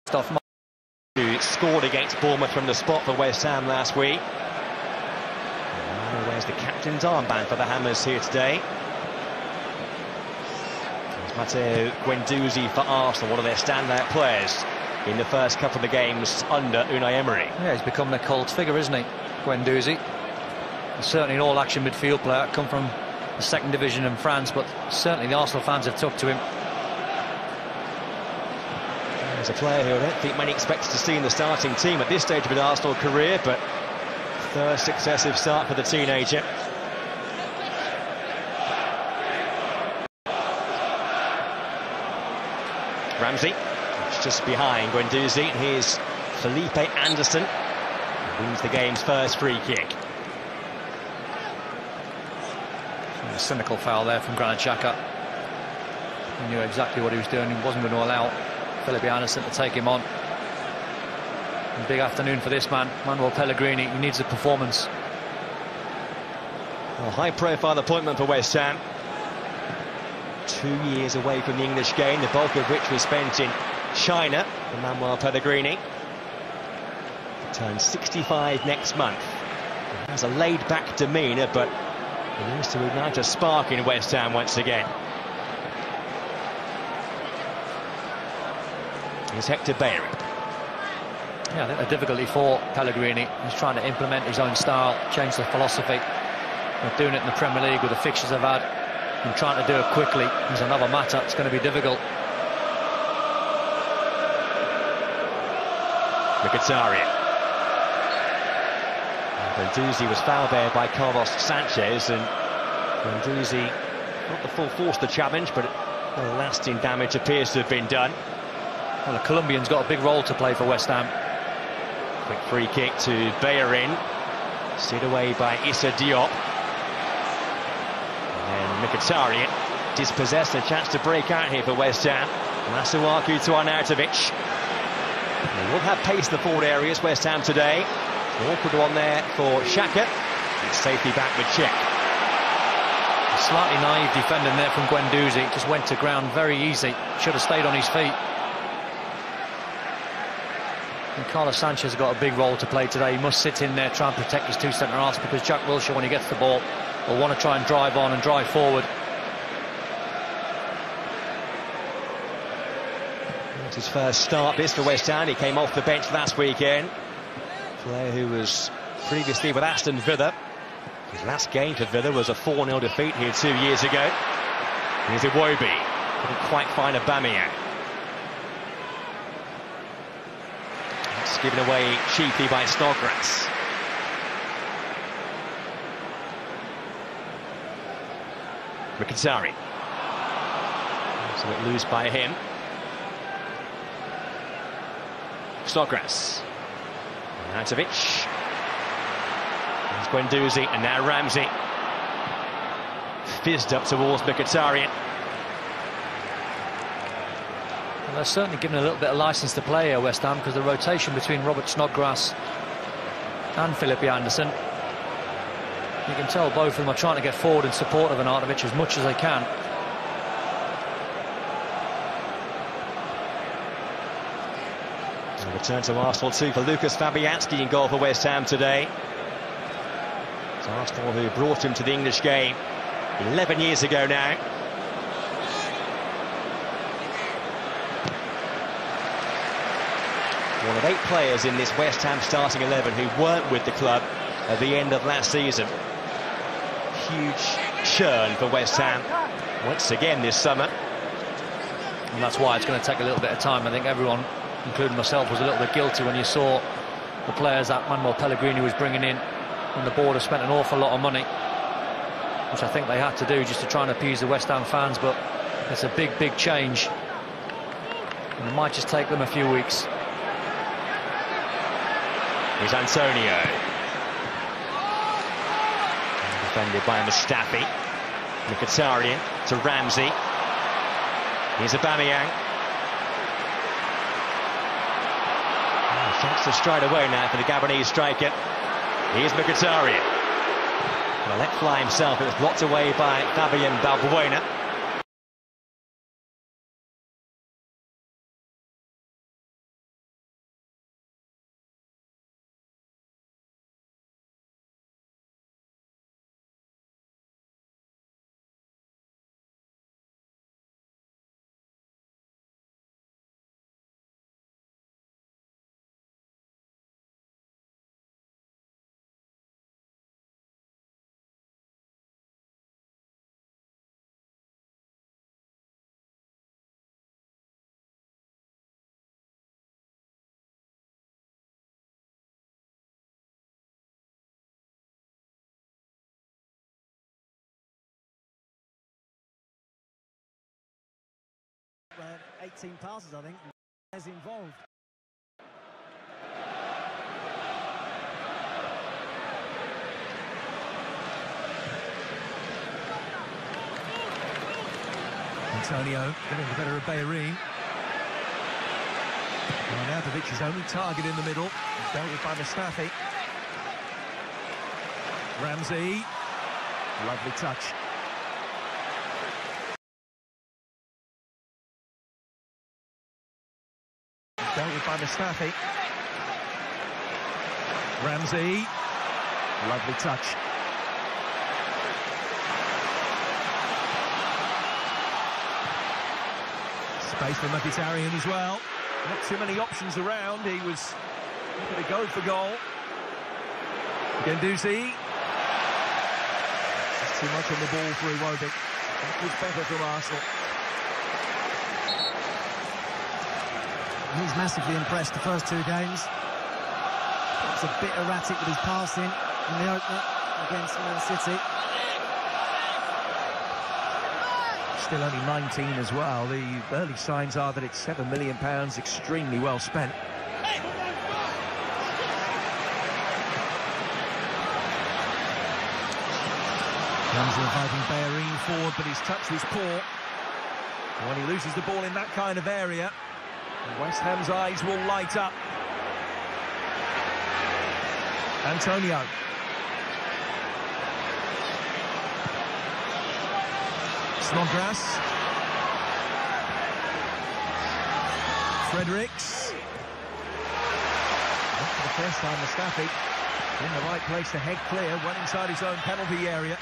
Stuff who scored against Bournemouth from the spot for West Ham last week. And where's the captain's armband for the Hammers here today? There's Matteo Guendouzi for Arsenal, one of their standout players in the first couple of the games under Unai Emery. Yeah, he's become a cult figure, isn't he, Guendouzi? He's certainly an all-action midfield player, come from the second division in France, but certainly the Arsenal fans have took to him. He's a player who I don't think many expected to see in the starting team at this stage of his Arsenal career, but third successive start for the teenager. Ramsey, just behind Guendouzi. Here's Felipe Anderson, who wins the game's first free kick. A cynical foul there from Granit Xhaka. He knew exactly what he was doing. He wasn't going to allow Felipe Anderson to take him on. A big afternoon for this man, Manuel Pellegrini. He needs a performance. A high-profile appointment for West Ham. 2 years away from the English game, the bulk of which was spent in China for Manuel Pellegrini. He turns 65 next month. He has a laid-back demeanour, but he needs to ignite a spark in West Ham once again. Here's Hector Bellerin. Yeah, I think the difficulty for Pellegrini is trying to implement his own style, change the philosophy. They're doing it in the Premier League with the fixtures they've had, and trying to do it quickly is another matter. It's going to be difficult. Mkhitaryan. Guendouzi was foul there by Carlos Sanchez, and Guendouzi not the full force of the challenge, but the lasting damage appears to have been done. Well, the Colombian's got a big role to play for West Ham. Quick free kick to Bellerin, steered away by Issa Diop. And Mkhitaryan dispossessed, a chance to break out here for West Ham. Masuaku to Arnautovic. They will have pace in the forward areas, West Ham today. Awkward one there for Xhaka. It's safely back with Cech. A slightly naive defending there from Guendouzi. Just went to ground very easy. Should have stayed on his feet. And Carlos Sanchez has got a big role to play today. He must sit in there, try and protect his two centre-halves, because Jack Wilshere, when he gets the ball, will want to try and drive on and drive forward. It's his first start this for West Ham. He came off the bench last weekend. Player who was previously with Aston Villa. His last game for Villa was a 4-0 defeat here 2 years ago. Here's Iwobi. Couldn't quite find Aubameyang. It's given away cheaply by Snodgrass. Mkhitaryan. So it loose by him. Snodgrass. Arnautovic. There's Guendouzi, and now Ramsey. Fizzed up towards Mkhitaryan. Well, they're certainly given a little bit of licence to play here, West Ham, because the rotation between Robert Snodgrass and Felipe Anderson, you can tell both of them are trying to get forward in support of Arnautovic as much as they can. A return to Arsenal too for Lucas Fabianski in goal for West Ham today. It's Arsenal who brought him to the English game 11 years ago now. One of 8 players in this West Ham starting 11 who weren't with the club at the end of last season. Huge churn for West Ham once again this summer. And that's why it's going to take a little bit of time. I think everyone, including myself, was a little bit guilty when you saw the players that Manuel Pellegrini was bringing in, when the board have spent an awful lot of money, which I think they had to do just to try and appease the West Ham fans. But it's a big, big change, and it might just take them a few weeks. Here's Antonio. Defended by Mustafi. Mkhitaryan to Ramsey. Here's Aubameyang. Chance to stride away now for the Gabonese striker. Here's Mkhitaryan. Well, let fly himself. It was blocked away by Fabian Balbuena. 18 passes, I think, is involved. Antonio getting the better of Bellerin. Arnautovic's only target in the middle, dealt with by Mustafi. Ramsey, lovely touch. Dealt with by Mustafi. Ramsey, lovely touch. Space for Mkhitaryan as well. Not too many options around. He was going to go for goal. Guendouzi. Just too much on the ball for Iwobi. That was better from Arsenal. He's massively impressed the first two games. It's a bit erratic with his passing in the opener against Man City. Still only 19 as well. The early signs are that it's £7 million, extremely well spent. Comes inviting Bellerin forward, but his touch was poor. When he loses the ball in that kind of area, West Ham's eyes will light up. Antonio. Snodgrass. Fredericks. Not for the first time, Mustafi in the right place to head clear, well inside his own penalty area.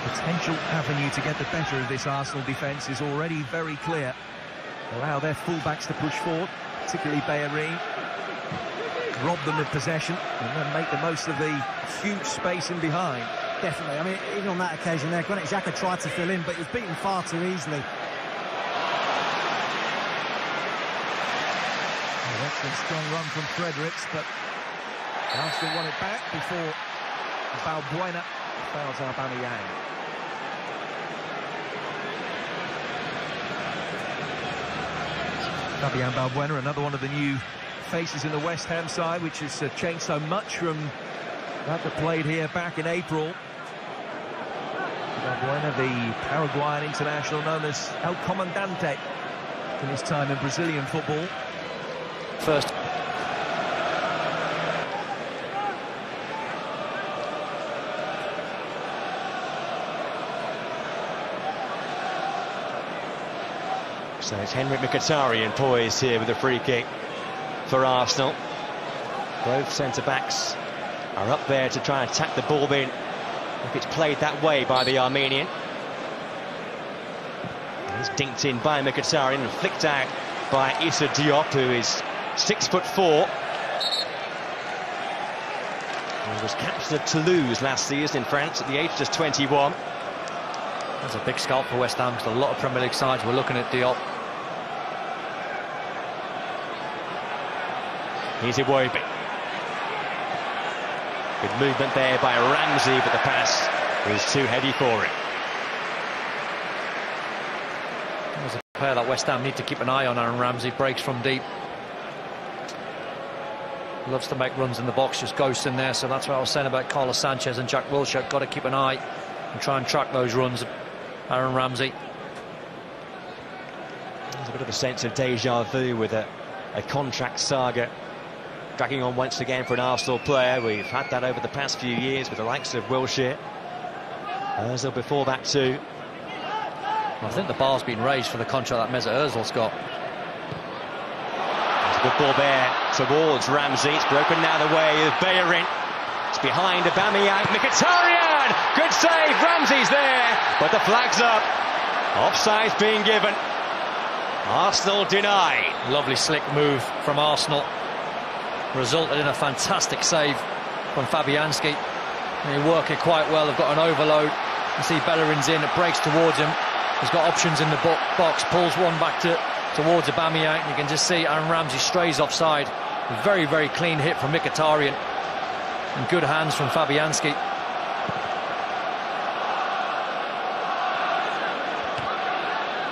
The potential avenue to get the better of this Arsenal defence is already very clear. Allow their fullbacks to push forward, particularly Bellerin. Rob them of possession and then make the most of the huge space in behind. Definitely. I mean, even on that occasion there, Granit Xhaka tried to fill in, but he was beaten far too easily. An excellent strong run from Fredericks, but Arsenal won it back before Balbuena fouls Aubameyang. Fabian Balbuena, another one of the new faces in the West Ham side, which has changed so much from that played here back in April. Balbuena, the Paraguayan international known as El Comandante in his time in Brazilian football. First. So it's Henrik Mkhitaryan poised here with a free kick for Arsenal. Both centre-backs are up there to try and tap the ball in if it's played that way by the Armenian. He's dinked in by Mkhitaryan and flicked out by Issa Diop, who is 6'4". He was captain of Toulouse last season in France at the age of just 21. That's a big scalp for West Ham, because a lot of Premier League sides were looking at Diop. Here's Iwobi. Good movement there by Ramsey, but the pass was too heavy for him. There's a player that West Ham need to keep an eye on. Aaron Ramsey breaks from deep. Loves to make runs in the box, just ghosts in there. So that's what I was saying about Carlos Sanchez and Jack Wilshere. Got to keep an eye and try and track those runs. Aaron Ramsey. There's a bit of a sense of deja vu with a contract saga dragging on once again for an Arsenal player. We've had that over the past few years with the likes of Wilshere. Ozil before that too. I think the bar's been raised for the contract that Mesut Ozil's got. There's a good ball there towards Ramsey. It's broken now the way of Bellerin. It's behind Aubameyang. Mkhitaryan! Good save. Ramsey's there, but the flag's up. Offside's being given. Arsenal denied. Lovely slick move from Arsenal. Resulted in a fantastic save from Fabianski. They work it quite well. They've got an overload. You see Bellerin's in, it breaks towards him. He's got options in the box, pulls one back towards Aubameyang. You can just see Aaron Ramsey strays offside. A very, very clean hit from Mkhitaryan. And good hands from Fabianski.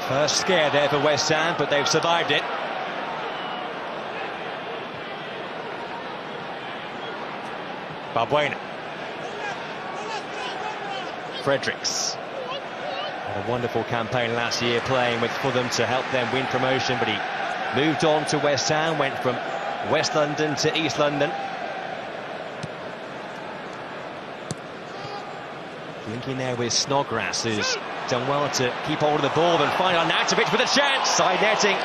First scare there for West Ham, but they've survived it. Balbuena. Fredericks. Had a wonderful campaign last year playing with Fulham to help them win promotion, but he moved on to West Ham, went from West London to East London. Linking there with Snodgrass, who's done well to keep hold of the ball and find Arnautovic with a chance. Side netting.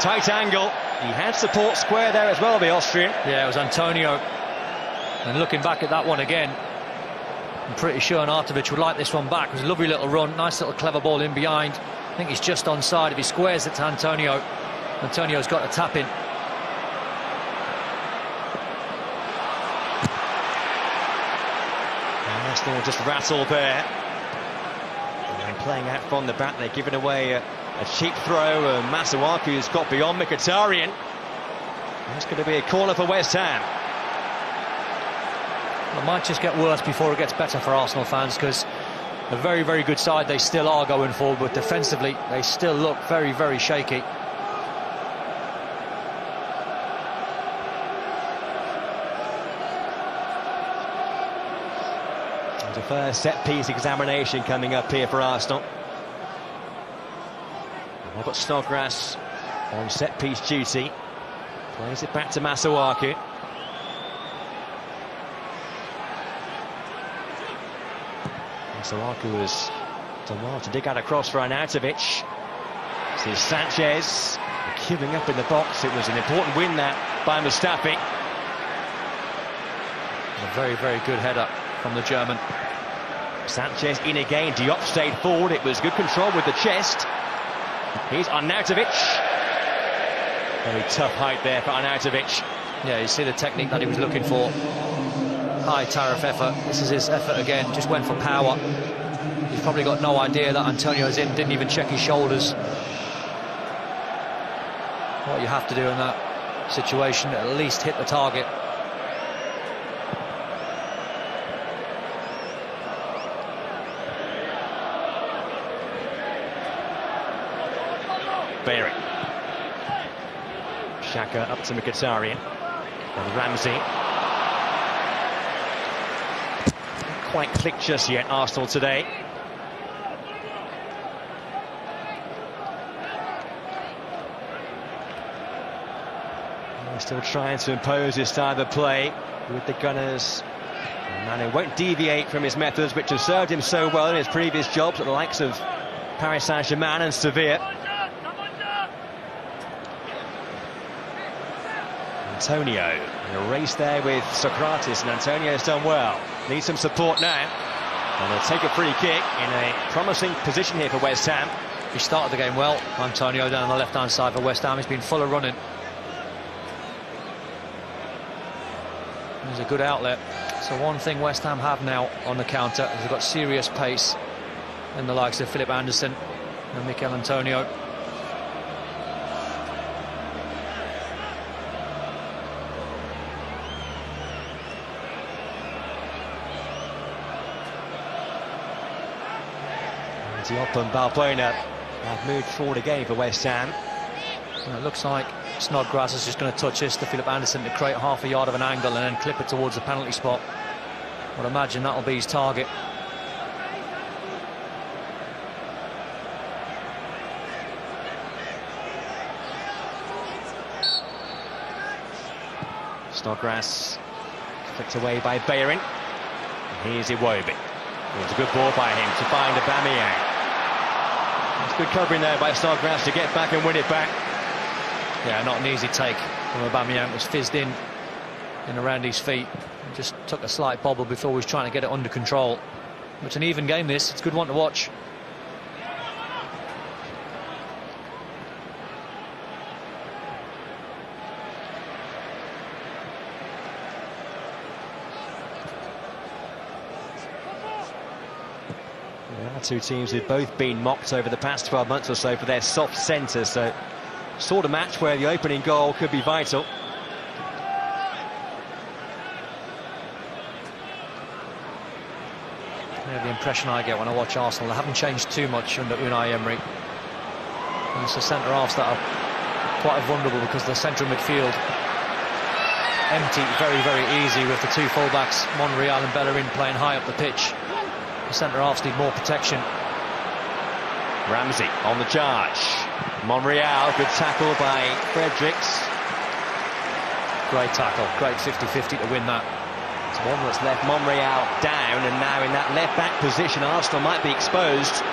Tight angle. He had support square there as well, the Austrian. Yeah, it was Antonio. And looking back at that one again, I'm pretty sure Arnautovic would like this one back. It was a lovely little run, nice little clever ball in behind. I think he's just onside. If he squares it to Antonio, Antonio's got a tap in. Arsenal just rattled there. And playing out from the back, they're giving away a cheap throw. Masuaku's got beyond Mkhitaryan. It's going to be a corner for West Ham. It might just get worse before it gets better for Arsenal fans, because a very, very good side they still are going forward, but defensively they still look very, very shaky. There's a first set-piece examination coming up here for Arsenal. I've got Snodgrass on set-piece duty. Plays it back to Masuaku. Masuaku has done well to dig out a cross for Arnautovic. This is Sanchez queuing up in the box. It was an important win that by Mustafi. A very, very good header from the German. Sanchez in again. Diop stayed forward. It was good control with the chest. Here's Arnautovic. Very tough height there for Arnautovic. Yeah, you see the technique that he was looking for. High tariff effort. This is his effort again. Just went for power. He's probably got no idea that Antonio's in. Didn't even check his shoulders. What you have to do in that situation, at least hit the target. Berry. Xhaka up to Mkhitaryan. And Ramsey. Not quite clicked just yet, Arsenal today. They're still trying to impose his style of play with the Gunners. Mane won't deviate from his methods, which have served him so well in his previous jobs at the likes of Paris Saint-Germain and Sevilla. Antonio in a race there with Socrates, and Antonio's done well. Needs some support now, and they'll take a free kick in a promising position here for West Ham. He started the game well, Antonio, down the left-hand side for West Ham. He's been full of running. There's a good outlet. So one thing West Ham have now on the counter is they've got serious pace in the likes of Philip Anderson and Mikel Antonio. Diop and Balbuena have moved forward again for West Ham. And it looks like Snodgrass is just going to touch this to Philip Anderson to create half a yard of an angle and then clip it towards the penalty spot. I'd imagine that'll be his target. Snodgrass flicked away by Bellerin. And here's Iwobi. It was a good ball by him to find Aubameyang. It's good covering there by Snodgrass to get back and win it back. Yeah, not an easy take from Aubameyang. It was fizzed in and around his feet. He just took a slight bobble before he was trying to get it under control. It's an even game, this. It's a good one to watch. Two teams who've both been mocked over the past 12 months or so for their soft centre, so sort of match where the opening goal could be vital. Yeah, the impression I get when I watch Arsenal, they haven't changed too much under Unai Emery. And it's the centre-halves that are quite vulnerable because the centre of midfield empty very, very easy with the two full-backs, Monreal and Bellerin, playing high up the pitch. The centre-halves need more protection. Ramsey on the charge. Monreal, good tackle by Fredericks. Great tackle, great 50-50 to win that. It's one that's left Monreal down, and now in that left-back position, Arsenal might be exposed.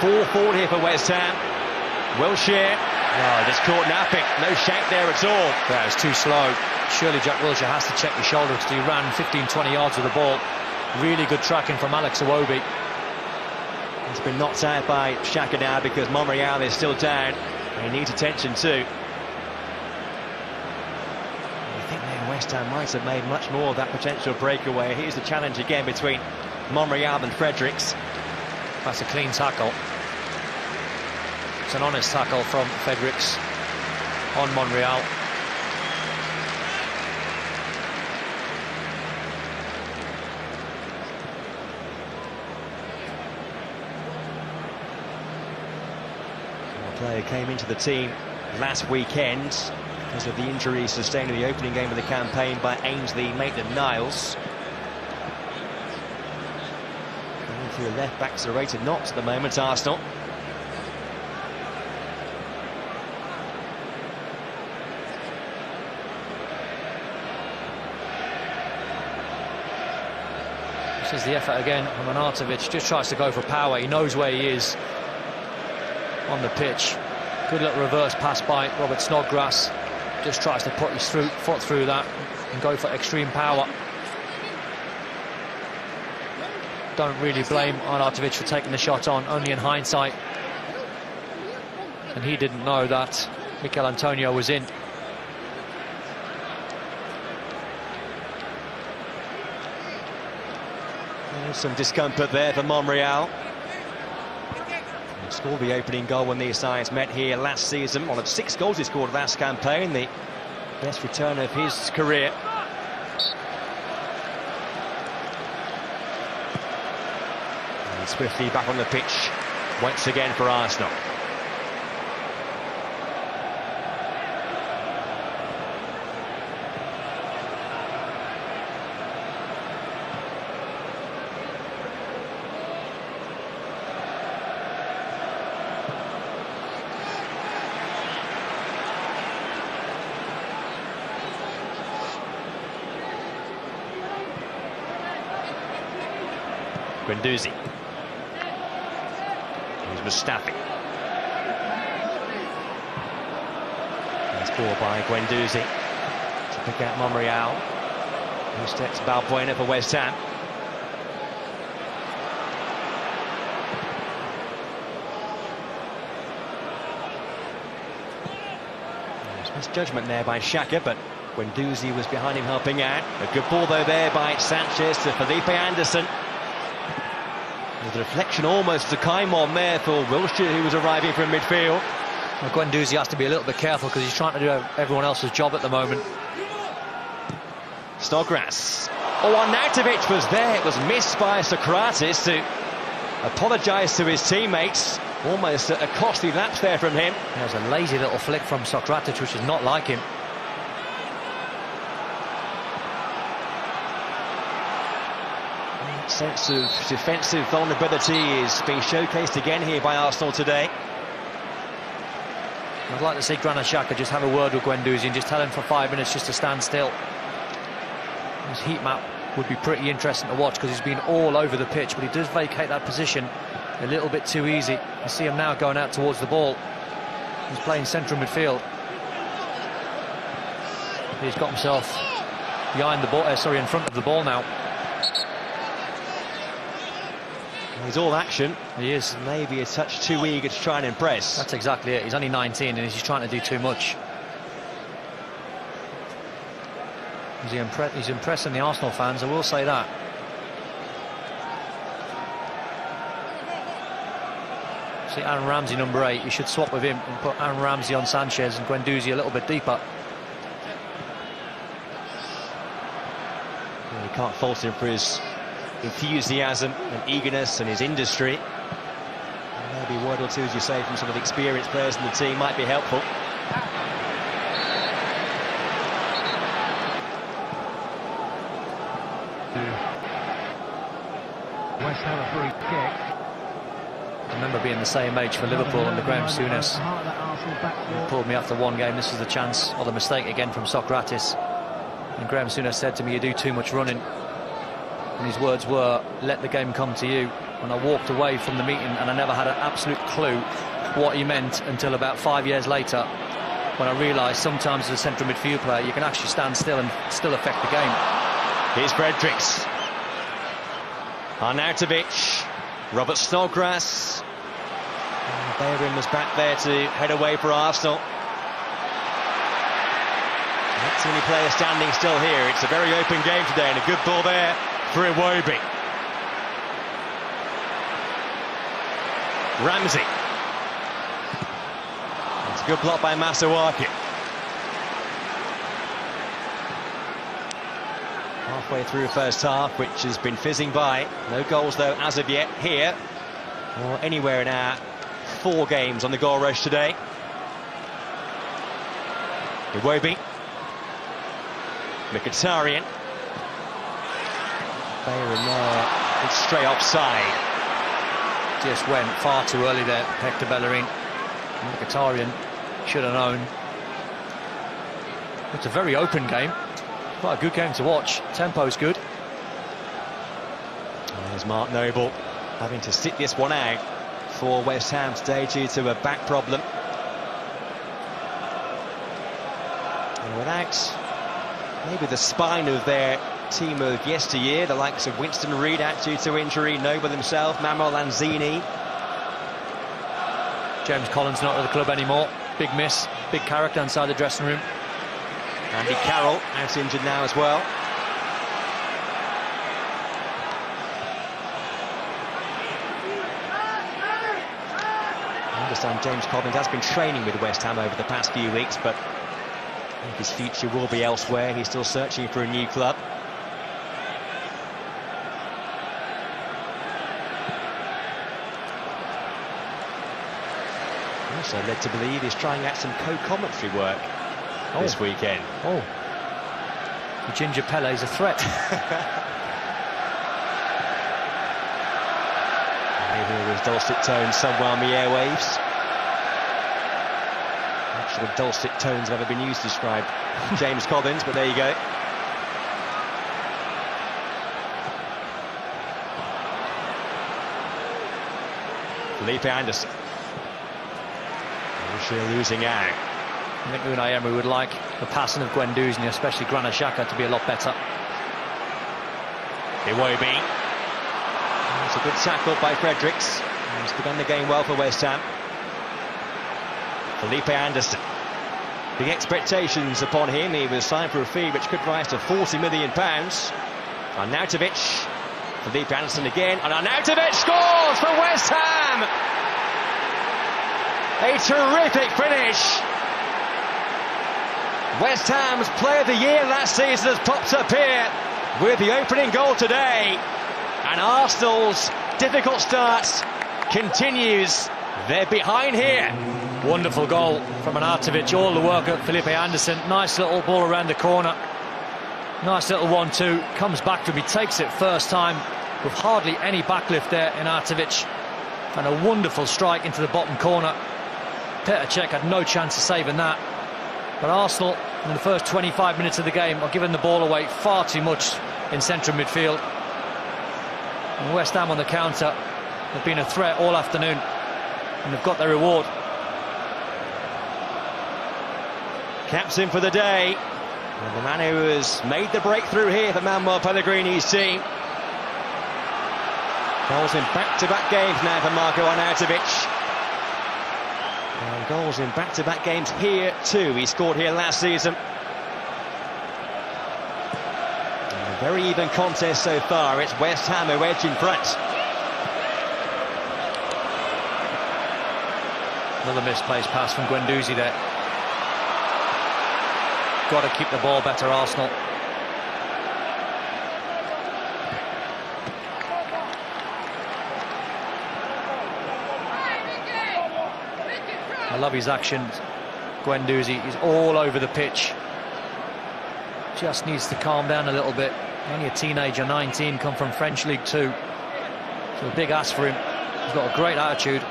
4-4 here for West Ham. Wilshere, just caught napping. No shank there at all. That was too slow. Surely Jack Wilshere has to check his shoulder because he ran 15-20 yards with the ball. Really good tracking from Alex Iwobi. He's been knocked out by Xhaka now because Monreal is still down. And he needs attention too. I think then West Ham might have made much more of that potential breakaway. Here's the challenge again between Monreal and Fredericks. That's a clean tackle. It's an honest tackle from Fredericks on Monreal. The player came into the team last weekend because of the injury sustained in the opening game of the campaign by Ainsley Maitland-Niles. Going through left-backs are rated knots at the moment, Arsenal. This is the effort again from Arnautovic. Just tries to go for power. He knows where he is on the pitch. Good little reverse pass by Robert Snodgrass. Just tries to put his foot through that and go for extreme power. Don't really blame Arnautovic for taking the shot on, only in hindsight. And he didn't know that Mikel Antonio was in. There's some discomfort there for Monreal. He scored the opening goal when these sides met here last season. One of 6 goals he scored last campaign, the best return of his career. And swiftly back on the pitch once again for Arsenal. Guendouzi. Here's Mustafi. Nice ball by Guendouzi to pick out Monreal. Who steps Balbuena for West Ham. There's misjudgment there by Xhaka, but Guendouzi was behind him helping out. A good ball though there by Sanchez to Felipe Anderson. The deflection almost to Kaimon there for Wilshere, who was arriving from midfield. Well, Guendouzi has to be a little bit careful because he's trying to do everyone else's job at the moment. Snodgrass. Oh, Arnautovic was there. It was missed by Socrates to apologise to his teammates. Almost a costly lapse there from him. There's a lazy little flick from Socrates, which is not like him. Sense of defensive vulnerability is being showcased again here by Arsenal today. I'd like to see Granit Xhaka just have a word with Guendouzi and just tell him for 5 minutes just to stand still. His heat map would be pretty interesting to watch because he's been all over the pitch, but he does vacate that position a little bit too easy. You see him now going out towards the ball. He's playing central midfield. He's got himself behind the ball, in front of the ball now. He's all action. He is. Maybe a touch too eager to try and impress. That's exactly it. He's only 19 and he's trying to do too much. He's impressing the Arsenal fans, I will say that. See Aaron Ramsey, number 8. You should swap with him and put Aaron Ramsey on Sanchez and Guendouzi a little bit deeper. Well, you can't fault him for his enthusiasm and eagerness and his industry. Maybe a word or two, as you say, from some of the experienced players in the team might be helpful. West Ham a free kick. I remember being the same age for Liverpool under Graham Souness. He pulled me after one game. This was the chance, or the mistake again from Socrates. And Graham Souness said to me, "You do too much running." And his words were, "Let the game come to you." And I walked away from the meeting and I never had an absolute clue what he meant until about 5 years later, when I realised sometimes as a central midfield player you can actually stand still and still affect the game. Here's Fredericks. Arnautovic. Robert Snodgrass. Bellerin was back there to head away for Arsenal. Not too many players standing still here. It's a very open game today, and a good ball there for Iwobi. Ramsey. It's a good block by Masuaku. Halfway through first half, which has been fizzing by. No goals, though, as of yet, here or anywhere in our 4 games on the goal rush today. Iwobi. Mkhitaryan. Bellerin there. It's straight offside. Just went far too early there, Hector Bellerin. Mkhitaryan should have known. It's a very open game. Quite a good game to watch. Tempo's good. And there's Mark Noble having to sit this one out for West Ham today due to a back problem. And without maybe the spine of their team of yesteryear, the likes of Winston Reid out due to injury, Noble himself, Manuel Lanzini. James Collins not at the club anymore. Big miss, big character inside the dressing room. Andy Carroll out injured now as well. I understand James Collins has been training with West Ham over the past few weeks, but I think his future will be elsewhere. He's still searching for a new club. Also led to believe he's trying out some co-commentary work this weekend. Oh, the Ginger Pele's a threat. I hear his dulcet tones somewhere on the airwaves. Not sure dulcet tones have ever been used to describe James Collins, but there you go. Felipe Anderson. Wilshere losing out. I think Unai Emery would like the passing of Guendouzi, and especially Granit Xhaka, to be a lot better. Iwobi. It's a good tackle by Fredericks. He's begun the game well for West Ham. Felipe Anderson. Big expectations upon him. He was signed for a fee which could rise to £40 million. Arnautovic. Felipe Anderson again. And Arnautovic scores for West Ham! A terrific finish. West Ham's Player of the Year last season has popped up here with the opening goal today. And Arsenal's difficult start continues. They're behind here. Wonderful goal from Arnautovic. All the work of Felipe Anderson. Nice little ball around the corner. Nice little 1-2. Comes back to him. He takes it first time with hardly any backlift there in Arnautovic. And a wonderful strike into the bottom corner. Petr Cech had no chance of saving that. But Arsenal, in the first 25 minutes of the game, are giving the ball away far too much in central midfield. And West Ham on the counter have been a threat all afternoon, and they've got their reward. Caps in for the day. And the man who has made the breakthrough here for Manuel Pellegrini's team. Goals in back-to-back games now for Marco Arnautovic. And goals in back-to-back games here too. He scored here last season. And a very even contest so far. It's West Ham who edge in front. Another misplaced pass from Guendouzi there. Got to keep the ball better, Arsenal. I love his actions. Guendouzi is all over the pitch. Just needs to calm down a little bit. Only a teenager, 19, come from French League 2. So a big ask for him. He's got a great attitude.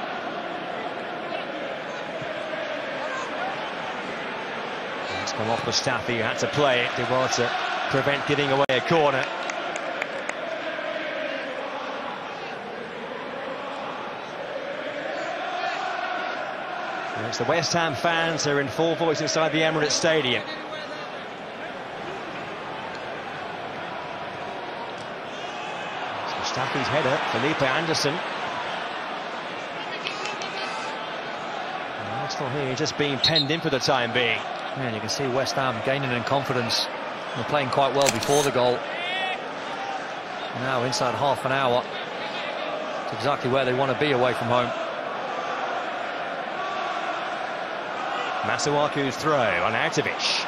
It's come off Mustafi, who had to play it. Did well to prevent giving away a corner. And it's the West Ham fans who are in full voice inside the Emirates Stadium. Mustafi's header, Felipe Anderson. And Arsenal here just being penned in for the time being. Yeah, you can see West Ham gaining in confidence. They're playing quite well before the goal. Now inside half an hour, it's exactly where they want to be away from home. Masuaku's throw on Arnautovic.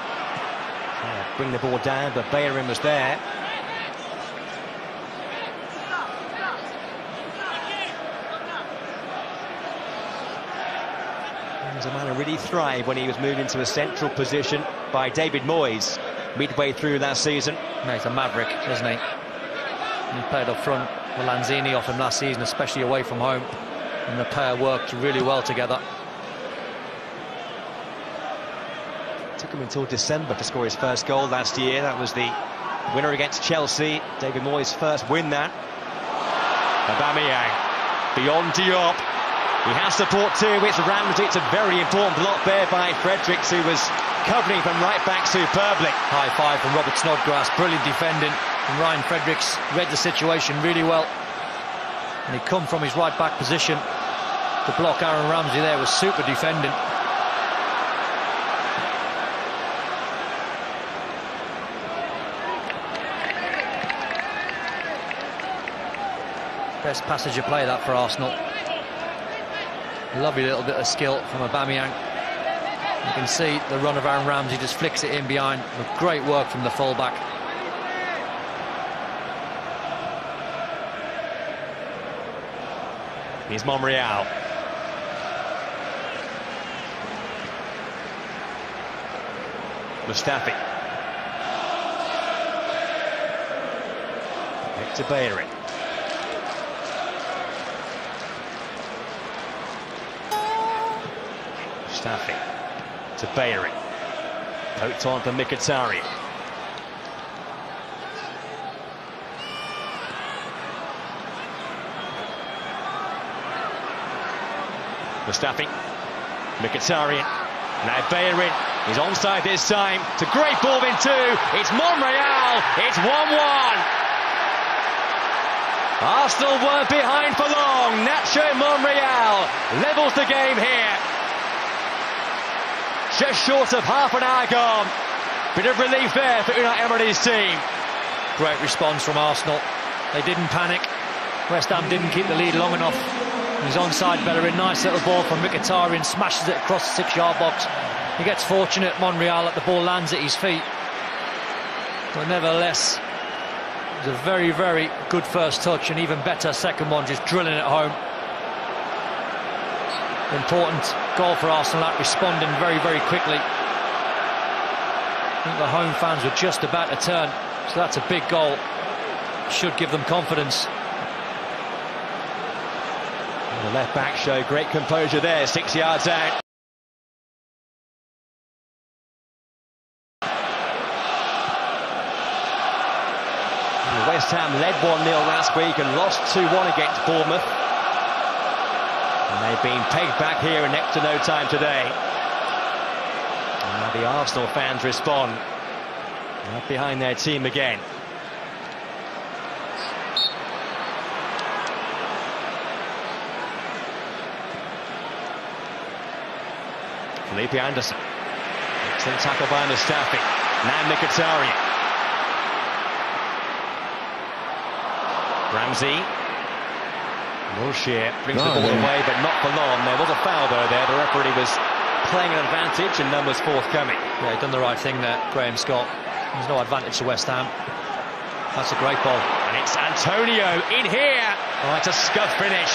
Bring the ball down, but Bellerin was there. He was a man who really thrived when he was moved into a central position by David Moyes midway through that season. No, he's a maverick, isn't he? He played up front with Lanzini off him last season, especially away from home, and the pair worked really well together. Took him until December to score his first goal last year. That was the winner against Chelsea. David Moyes' first win, that. Aubameyang beyond Diop. He has support too. It's Ramsey. It's a very important block there by Fredericks, who was covering from right back superbly. High five from Robert Snodgrass. Brilliant defending. And Ryan Fredericks read the situation really well. And he come from his right back position to block Aaron Ramsey there with super defending. Best passage of play that for Arsenal. Lovely little bit of skill from Aubameyang. You can see the run of Aaron Ramsey, just flicks it in behind with great work from the fullback. Here's Monreal. Mustafi. Back to Bellerin. Mustafi to Bellerin. Poked on for Mkhitaryan. Mustafi. Mkhitaryan. Now Bellerin is onside this time. It's a great ball in two. It's Monreal. It's 1-1. Arsenal weren't behind for long. Nacho Monreal levels the game here. Just short of half an hour gone. Bit of relief there for Unai Emery's team. Great response from Arsenal. They didn't panic. West Ham didn't keep the lead long enough. He's onside, Bellerin. Nice little ball from Mkhitaryan. Smashes it across the 6-yard box. He gets fortunate, Monreal, that the ball lands at his feet. But nevertheless, it was a very, very good first touch, and even better second one, just drilling it home. Important goal for Arsenal, that responding very, very quickly. I think the home fans were just about to turn, so that's a big goal. Should give them confidence. And the left back showed great composure there, 6 yards out. West Ham led 1-0 last week and lost 2-1 against Bournemouth. And they've been pegged back here in next to no time today. And now the Arsenal fans respond. Right behind their team again. Felipe Anderson. Excellent tackle by Mustafi. Now Mkhitaryan. Ramsey. Wilshere brings the ball away, but not for long. There was a foul though there. The referee was playing an advantage and none was forthcoming. Yeah, he's done the right thing there, Graham Scott. There's no advantage to West Ham. That's a great ball. And it's Antonio in here. Oh, it's a scud finish.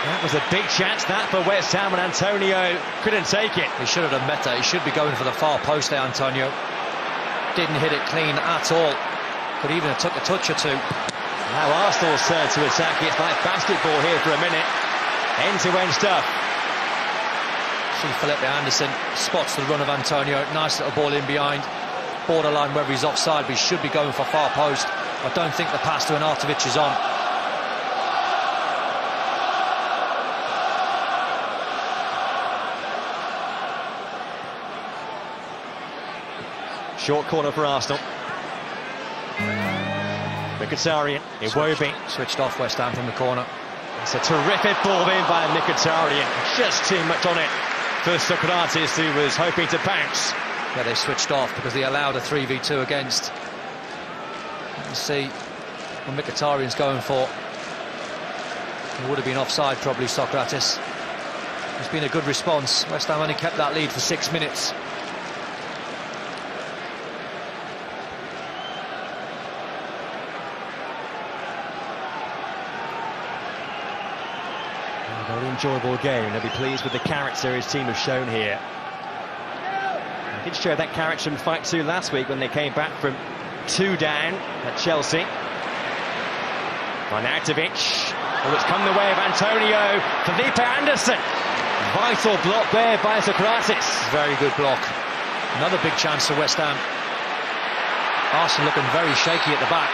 That was a big chance, that, for West Ham, and Antonio couldn't take it. He should have done better. He should be going for the far post there, Antonio. Didn't hit it clean at all. Could even have took a touch or two. Now Arsenal's turn to attack. It's like basketball here for a minute. End-to-end stuff. See Felipe Anderson spots the run of Antonio. Nice little ball in behind. Borderline whether he's offside, but he should be going for far post. I don't think the pass to Arnautovic is on. Short corner for Arsenal. Mkhitaryan, Iwobi. Switched off West Ham from the corner. It's a terrific ball in by Mkhitaryan. Just too much on it for Sokratis, who was hoping to bounce. Yeah, they switched off because they allowed a 3v2 against. You see what Mkhitaryan's going for. He would have been offside probably, Sokratis. It's been a good response. West Ham only kept that lead for 6 minutes. A very enjoyable game. They'll be pleased with the character his team have shown here. They did show that character in Fight 2 last week when they came back from 2 down at Chelsea. Arnautovic. Oh, it's come the way of Antonio. Felipe Anderson. Vital block there by Sokratis. Very good block. Another big chance for West Ham. Arsenal looking very shaky at the back.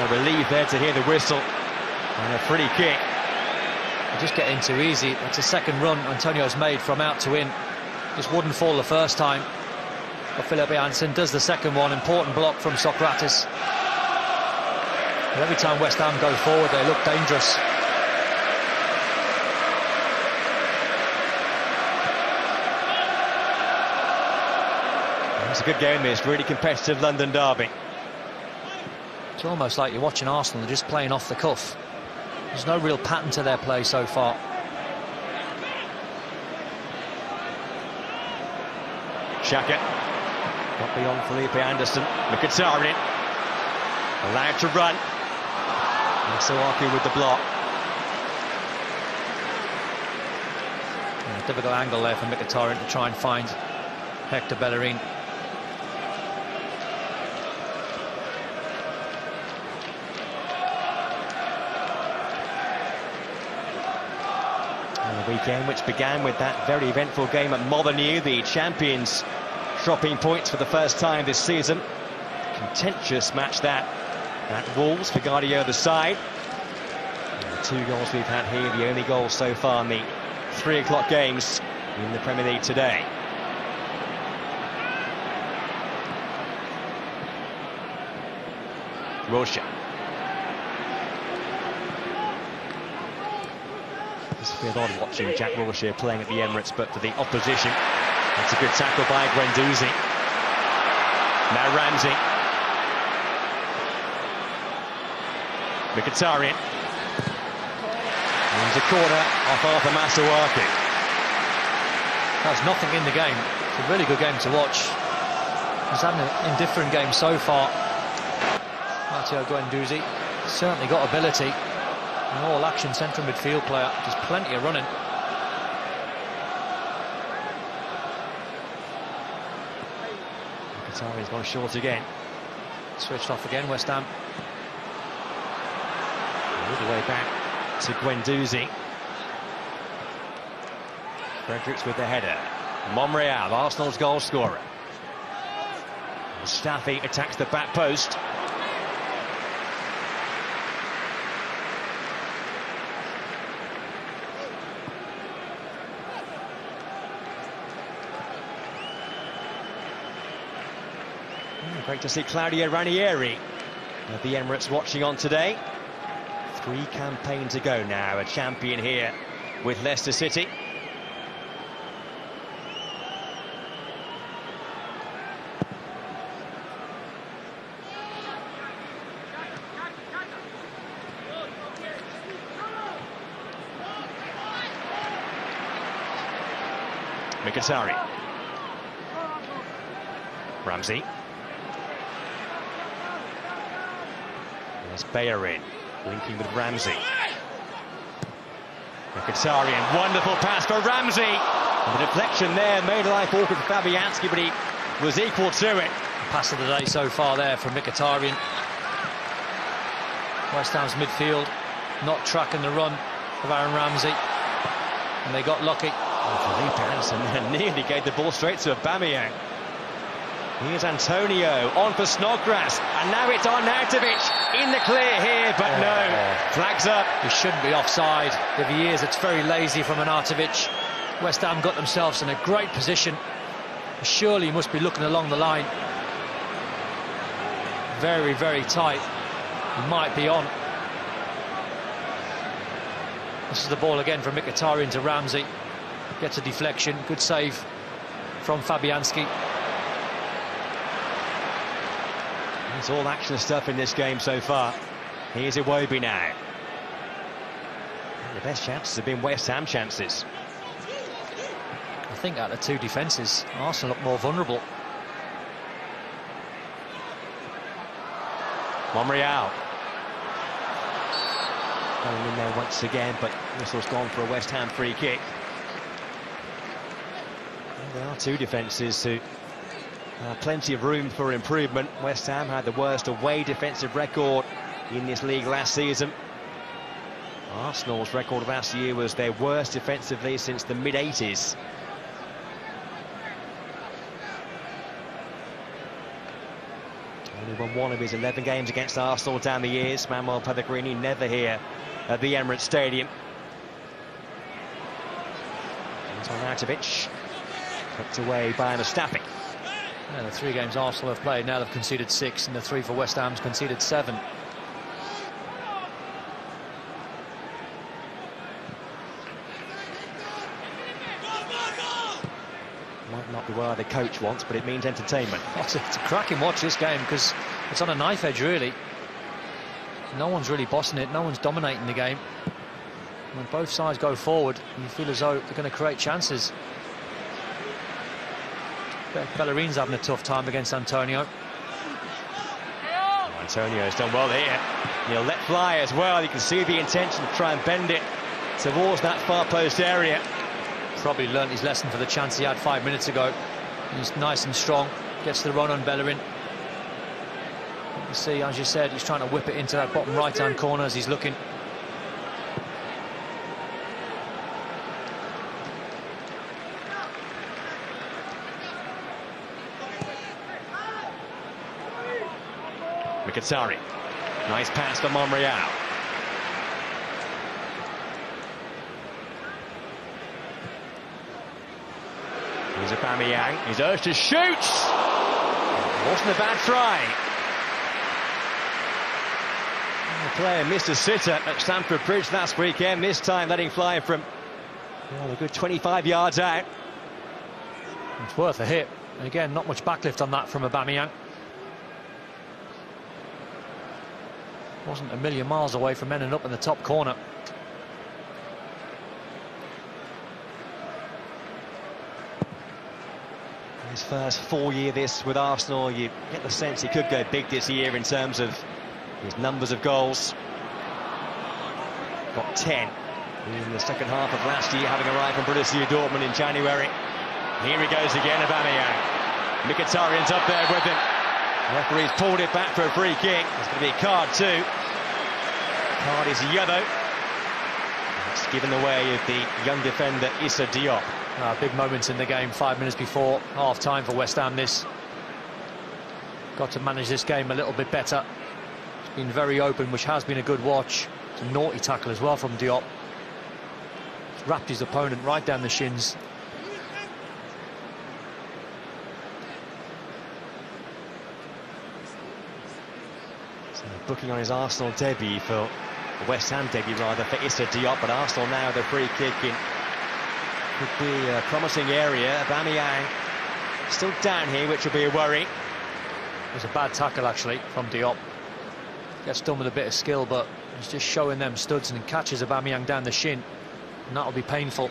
A relief there to hear the whistle. And a free kick. They're just getting too easy. It's a second run Antonio's made from out to in. Just wouldn't fall the first time. But Felipe Anderson does the second one. Important block from Sokratis. But every time West Ham go forward, they look dangerous. It's a good game, this really competitive London derby. It's almost like you're watching Arsenal. They're just playing off the cuff. There's no real pattern to their play so far. Xhaka got beyond Felipe Anderson. Mkhitaryan allowed to run. Masuaku with the block. A difficult angle there for Mkhitaryan to try and find Hector Bellerin. The weekend, which began with that very eventful game at Molineux, the champions dropping points for the first time this season. Contentious match that at Wolves for Guardiola's side. And the 2 goals we've had here, the only goals so far in the 3 o'clock games in the Premier League today. Wilshere. It's a bit odd watching Jack Wilshere playing at the Emirates, but for the opposition, that's a good tackle by Guendouzi. Now Ramsey. Mkhitaryan. Into corner off Arthur Masuaku. There's nothing in the game. It's a really good game to watch. He's had an indifferent game so far. Matteo Guendouzi certainly got ability. An all-action central midfield player. There's plenty of running. Mkhitaryan's gone short again. Switched off again, West Ham. All the way back to Guendouzi. Fredericks with the header. Monreal, Arsenal's goal scorer. Mustafi attacks the back post. Great to see Claudio Ranieri of the Emirates watching on today. 3 campaigns to go now, a champion here with Leicester City. Mkhitaryan. Ramsey. There's Bellerin linking with Ramsey. Mkhitaryan, wonderful pass for Ramsey. And the deflection there made life awkward for Fabianski, but he was equal to it. Pass of the day so far there from Mkhitaryan. West Ham's midfield not tracking the run of Aaron Ramsey, and they got lucky. Felipe Anderson nearly gave the ball straight to Aubameyang. Here's Antonio on for Snodgrass, and now it's Arnautovic in the clear here, but no, flags up. He shouldn't be offside. If he is, it's very lazy from Arnautovic. West Ham got themselves in a great position. Surely he must be looking along the line. Very, very tight. He might be on. This is the ball again from Mkhitaryan to Ramsey. Gets a deflection. Good save from Fabianski. It's all action stuff in this game so far. Here's Iwobi now. And the best chances have been West Ham chances. I think out of two defences, Arsenal look more vulnerable. Monreal. Going in there once again, but whistle's gone for a West Ham free kick. And there are two defences who have plenty of room for improvement. West Ham had the worst away defensive record in this league last season. Arsenal's record last year was their worst defensively since the mid-80s. Only won one of his 11 games against Arsenal down the years. Manuel Pellegrini never here at the Emirates Stadium. Arnautovic tucked away by Mustafi. Yeah, the 3 games Arsenal have played, now they've conceded 6, and the 3 for West Ham's conceded 7. Might not be what the coach wants, but it means entertainment. It's a cracking watch, this game, because it's on a knife edge, really. No one's really bossing it, no one's dominating the game. When both sides go forward, you feel as though they're going to create chances. Bellerin's having a tough time against Antonio. Antonio's done well here. He'll let fly as well. You can see the intention to try and bend it towards that far post area. Probably learnt his lesson for the chance he had 5 minutes ago. He's nice and strong, gets the run on Bellerin. You see, as you said, he's trying to whip it into that bottom right-hand corner as he's looking. Mkhitaryan. Nice pass for Monreal. Here's Aubameyang. He's urged to shoot. Wasn't a bad try. The player missed a sitter at Stamford Bridge last weekend. This time letting fly from a good 25 yards out. It's worth a hit. And again, not much backlift on that from Aubameyang. Wasn't a million miles away from ending up in the top corner. His first full year this with Arsenal, you get the sense he could go big this year in terms of his numbers of goals. Got 10 in the second half of last year, having arrived from Borussia Dortmund in January. Here he goes again, Aubameyang. Mkhitaryan's up there with him. The referee's pulled it back for a free kick. There's going to be a card too. Card is yellow. It's given away of the young defender Issa Diop. Big moments in the game, 5 minutes before half-time for West Ham. This got to manage this game a little bit better. It's been very open, which has been a good watch. It's a naughty tackle as well from Diop. He's wrapped his opponent right down the shins. So booking on his Arsenal debut for the West Ham debut rather for Issa Diop, but Arsenal now the free kick in. Could be a promising area. Aubameyang still down here, which will be a worry. It was a bad tackle actually from Diop. Gets done with a bit of skill, but he's just showing them studs and catches Aubameyang down the shin, and that'll be painful.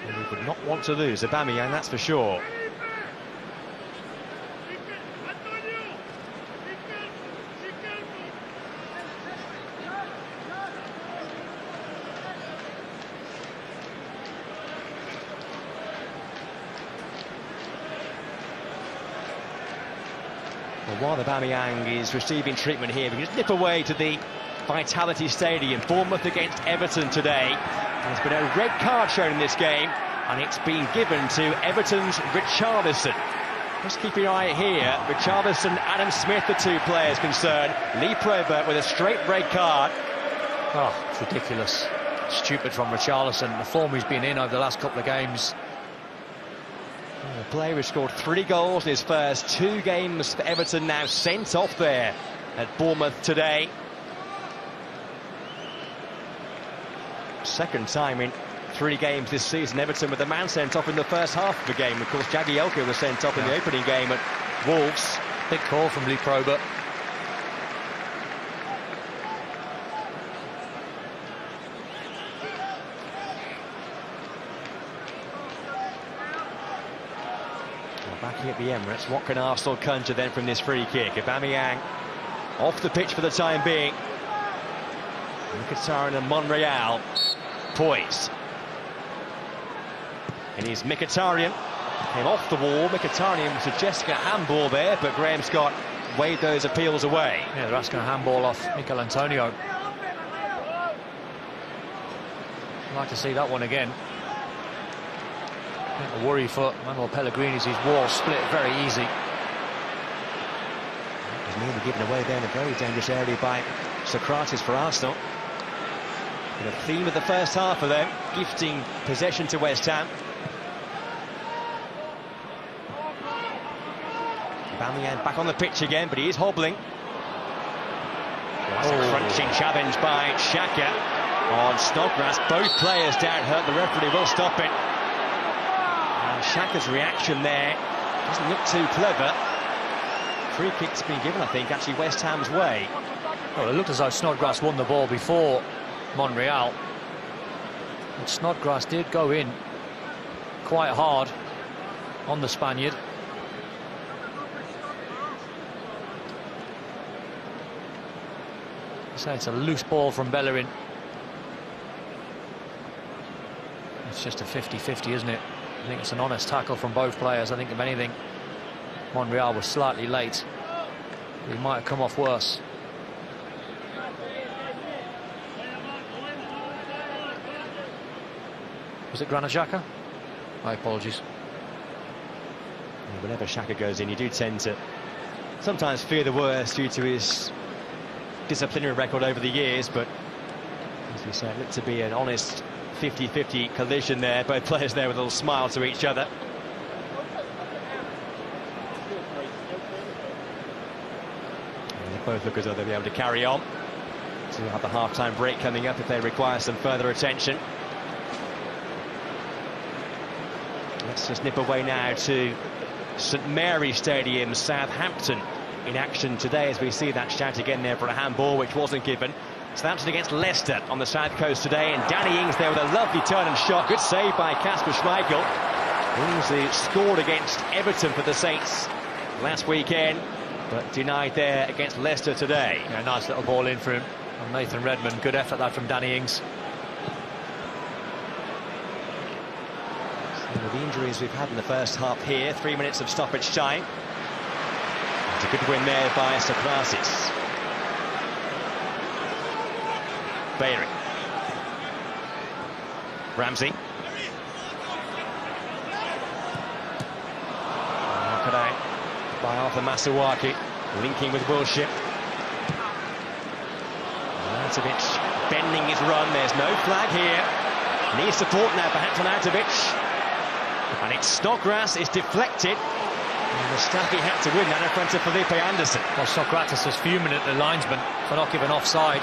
And we would not want to lose Aubameyang, that's for sure. Well, while Aubameyang is receiving treatment here, we can just nip away to the Vitality Stadium. Bournemouth against Everton today. There's been a red card shown in this game, and it's been given to Everton's Richarlison. Just keep your eye here. Richarlison, Adam Smith, the two players concerned. Lee Probert with a straight red card. Oh, it's ridiculous. Stupid from Richarlison. The form he's been in over the last couple of games. The player who scored 3 goals in his first 2 games for Everton, now sent off there at Bournemouth today. Second time in 3 games this season, Everton with the man sent off in the first half of the game. Of course, Jagielka was sent off in the opening game at Wolves. Big call from Lee Probert. Back at the Emirates, what can Arsenal conjure then from this free kick? Aubameyang off the pitch for the time being. Mkhitaryan and Monreal poised. And here's Mkhitaryan. Came off the wall. Mkhitaryan suggesting a handball there, but Graham Scott weighed those appeals away. Yeah, they're asking a handball off Mikel Antonio. I'd like to see that one again. I think the worry for Manuel Pellegrini is his wall split very easy. He's nearly given away there in a very dangerous area by Sokratis for Arsenal. And the theme of the first half for them, gifting possession to West Ham. Aubameyang back on the pitch again, but he is hobbling. That's a crunching challenge by Xhaka on Snodgrass. Both players down hurt. The referee will stop it. And Xhaka's reaction there doesn't look too clever. Free kick's been given, I think, actually West Ham's way. Well, it looked as though Snodgrass won the ball before Monreal. But Snodgrass did go in quite hard on the Spaniard. So it's a loose ball from Bellerin. It's just a 50-50, isn't it? I think it's an honest tackle from both players. I think, if anything, Monreal was slightly late. He might have come off worse. Was it Granit Xhaka? My apologies. Whenever Xhaka goes in, you do tend to sometimes fear the worst due to his disciplinary record over the years, but as we say, it looked to be an honest 50-50 collision there. Both players there with a little smile to each other. And they both look as though they'll be able to carry on. So we'll have the half-time break coming up if they require some further attention. Let's just nip away now to St Mary's Stadium, Southampton in action today, as we see that shout again there for a handball which wasn't given. Southampton against Leicester on the south coast today, and Danny Ings there with a lovely turn and shot. Good save by Kasper Schmeichel. Ings who scored against Everton for the Saints last weekend, but denied there against Leicester today. Yeah, nice little ball in for him. And Nathan Redmond, good effort that from Danny Ings. So with the injuries we've had in the first half here, 3 minutes of stoppage time. It's a good win there by Sokratis. Bayery. Ramsey. Knocked it out by Arthur Masuaki, linking with Wilshere. Arnautovic bending his run. There's no flag here. Needs support now, perhaps on Arnautovic. And it's Snodgrass is deflected. And Mustafi had to win that in front of Felipe Anderson. Well, Sokratis was fuming at the linesman for not giving offside.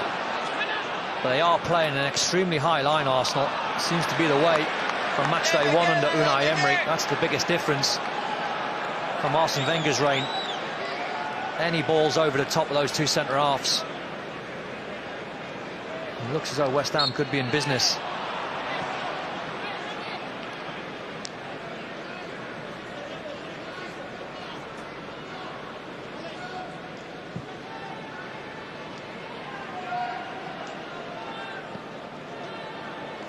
But they are playing an extremely high line, Arsenal. Seems to be the way from match day 1 under Unai Emery. That's the biggest difference from Arsene Wenger's reign. Any balls over the top of those two centre-halves. It looks as though West Ham could be in business.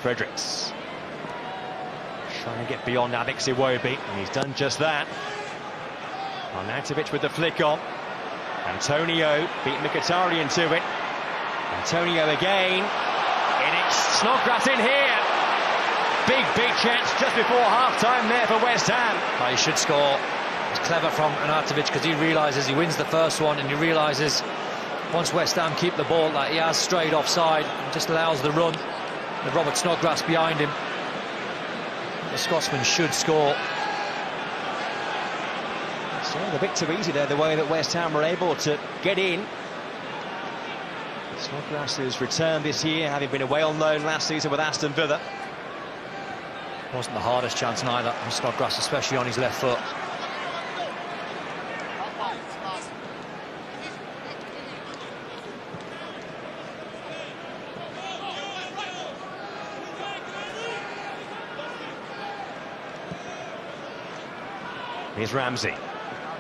Fredericks trying to get beyond Alex Iwobi, and he's done just that. Arnautovic with the flick on. Antonio beat Mkhitaryan to it. Antonio again. And it's Snodgrass in here. Big chance just before half-time there for West Ham. Oh, he should score. It's clever from Arnautovic because he realises he wins the first one, and he realises once West Ham keep the ball that he has strayed offside, and just allows the run with Robert Snodgrass behind him. The Scotsman should score. So a bit too easy there, the way that West Ham were able to get in. Snodgrass has returned this year, having been well known last season with Aston Villa. Wasn't the hardest chance neither from Snodgrass, especially on his left foot. Here's Ramsey.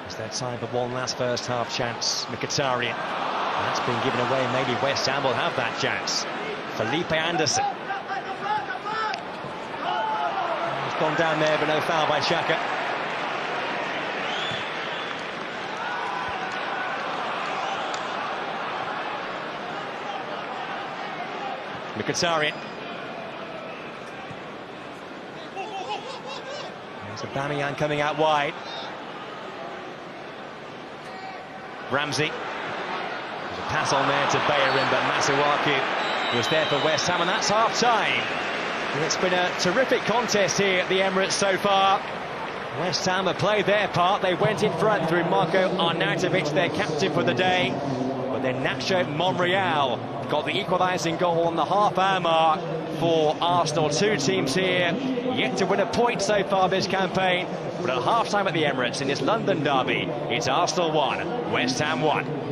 Is there time for one last first half chance? Mkhitaryan. That's been given away. Maybe West Ham will have that chance. Felipe Anderson. He's gone down there, but no foul by Xhaka. Mkhitaryan. There's Aubameyang coming out wide. Ramsey. There's a pass on there to Bellerin, but Masuaku was there for West Ham, and that's half-time. It's been a terrific contest here at the Emirates so far. West Ham have played their part. They went in front through Marko Arnautovic, their captain for the day. But then Nacho Monreal got the equalising goal on the half-hour mark for Arsenal. Two teams here yet to win a point so far this campaign. But at half-time at the Emirates in this London derby, it's Arsenal 1, West Ham 1.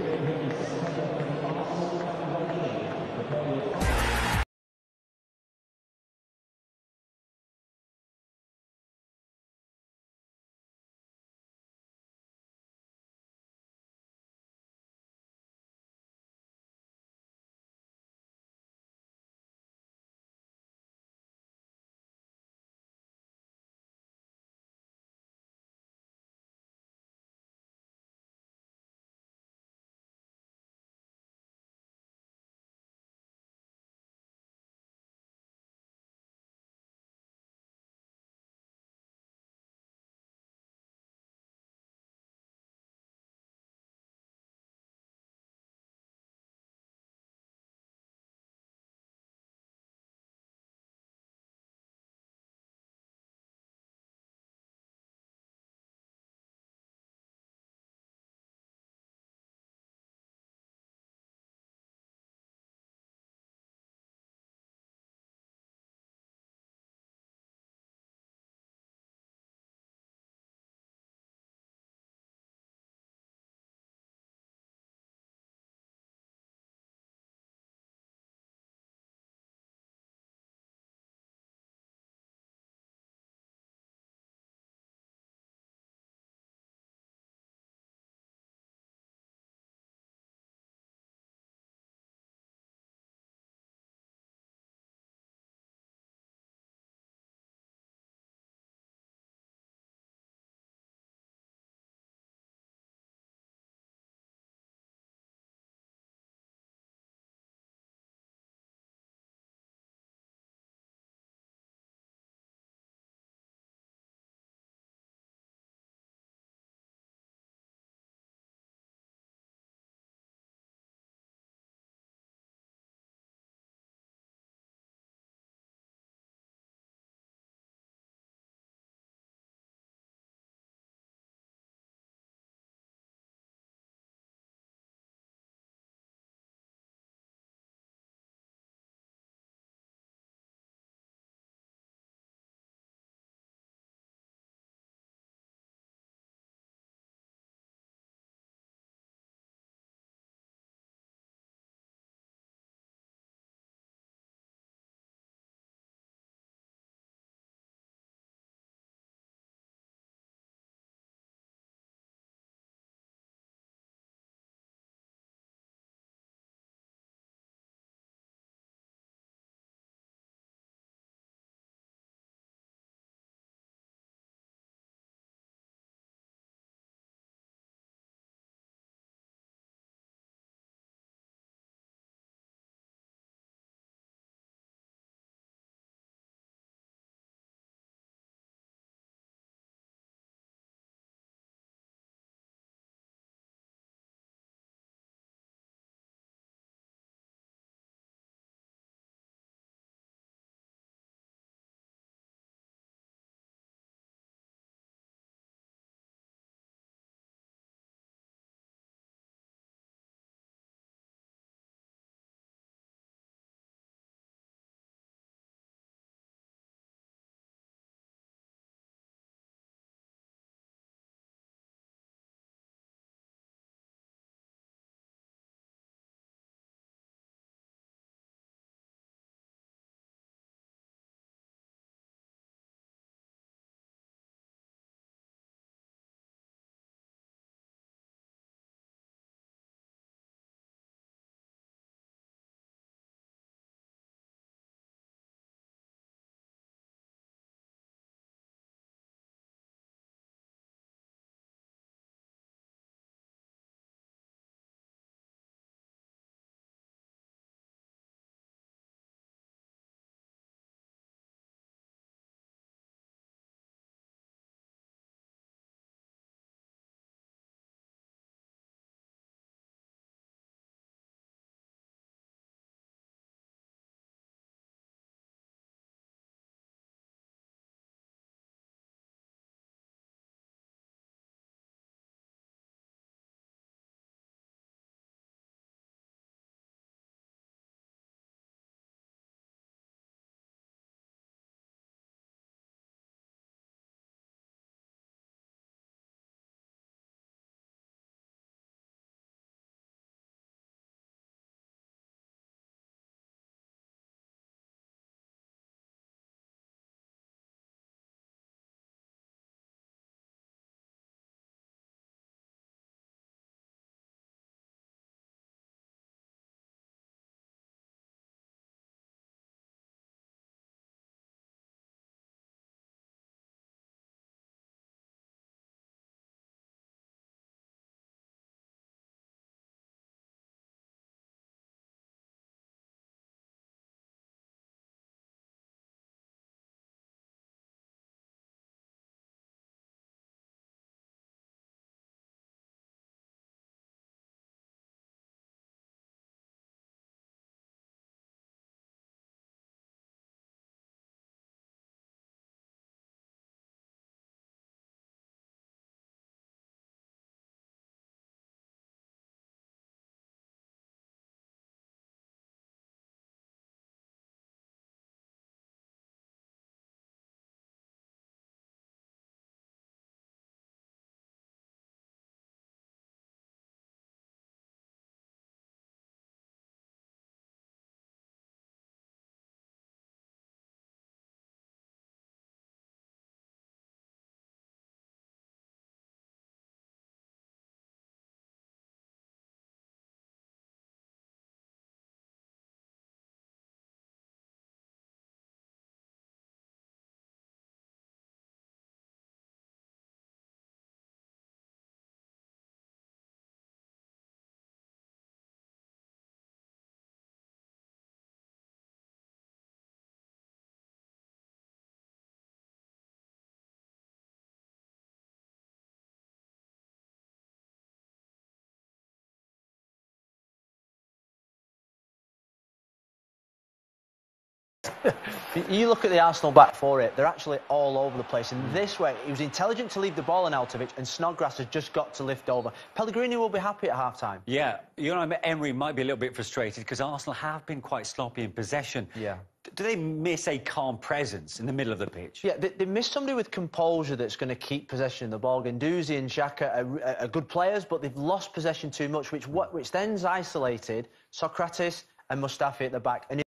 You look at the Arsenal back four, they're actually all over the place. In this way, it was intelligent to leave the ball on Arnautovic, and Snodgrass has just got to lift over. Pellegrini will be happy at half-time. Yeah, you know, Emery might be a little bit frustrated because Arsenal have been quite sloppy in possession. Yeah. Do they miss a calm presence in the middle of the pitch? Yeah, they miss somebody with composure that's going to keep possession of the ball. Guendouzi and Xhaka are good players, but they've lost possession too much, which then's isolated Socrates and Mustafi at the back. And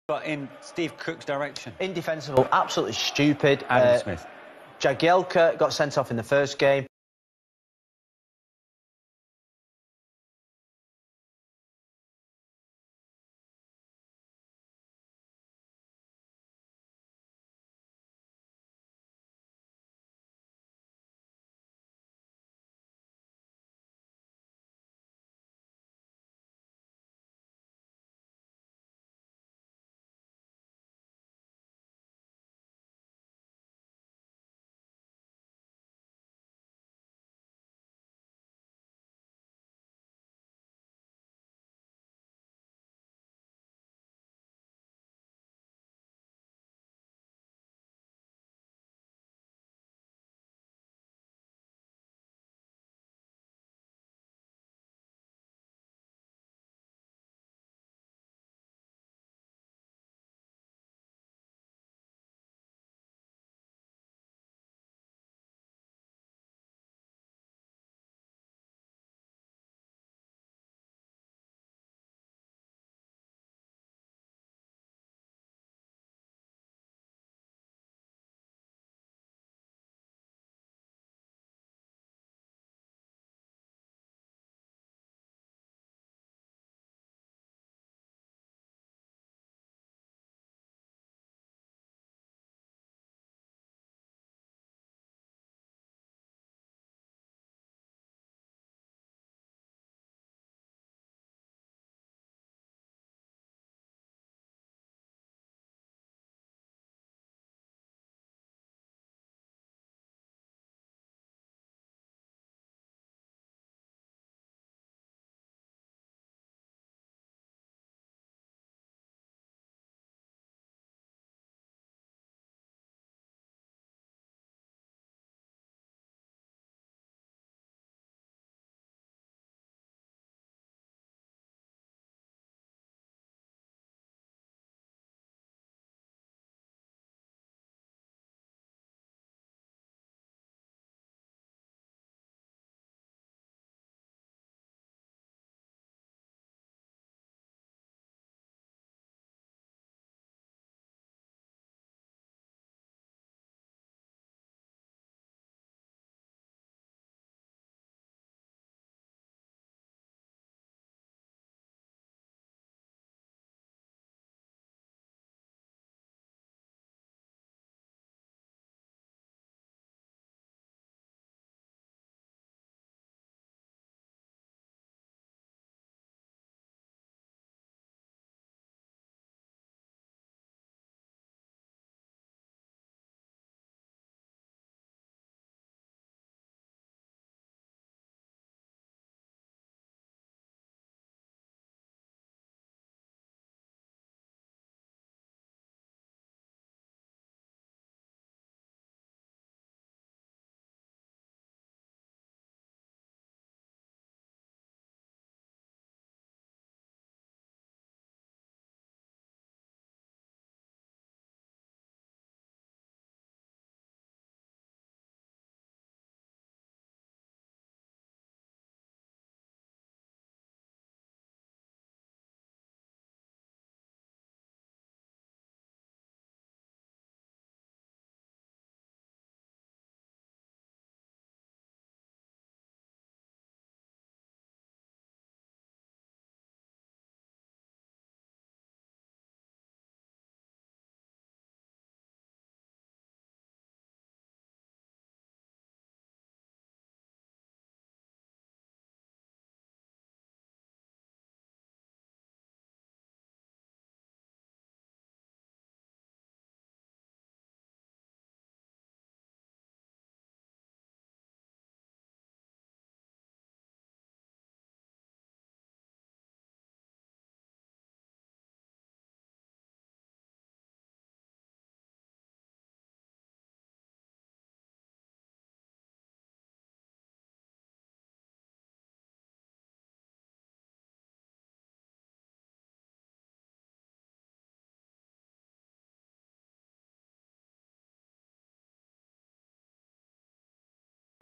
But in Steve Cook's direction. indefensible, absolutely stupid. Adam Smith. Jagielka got sent off in the first game.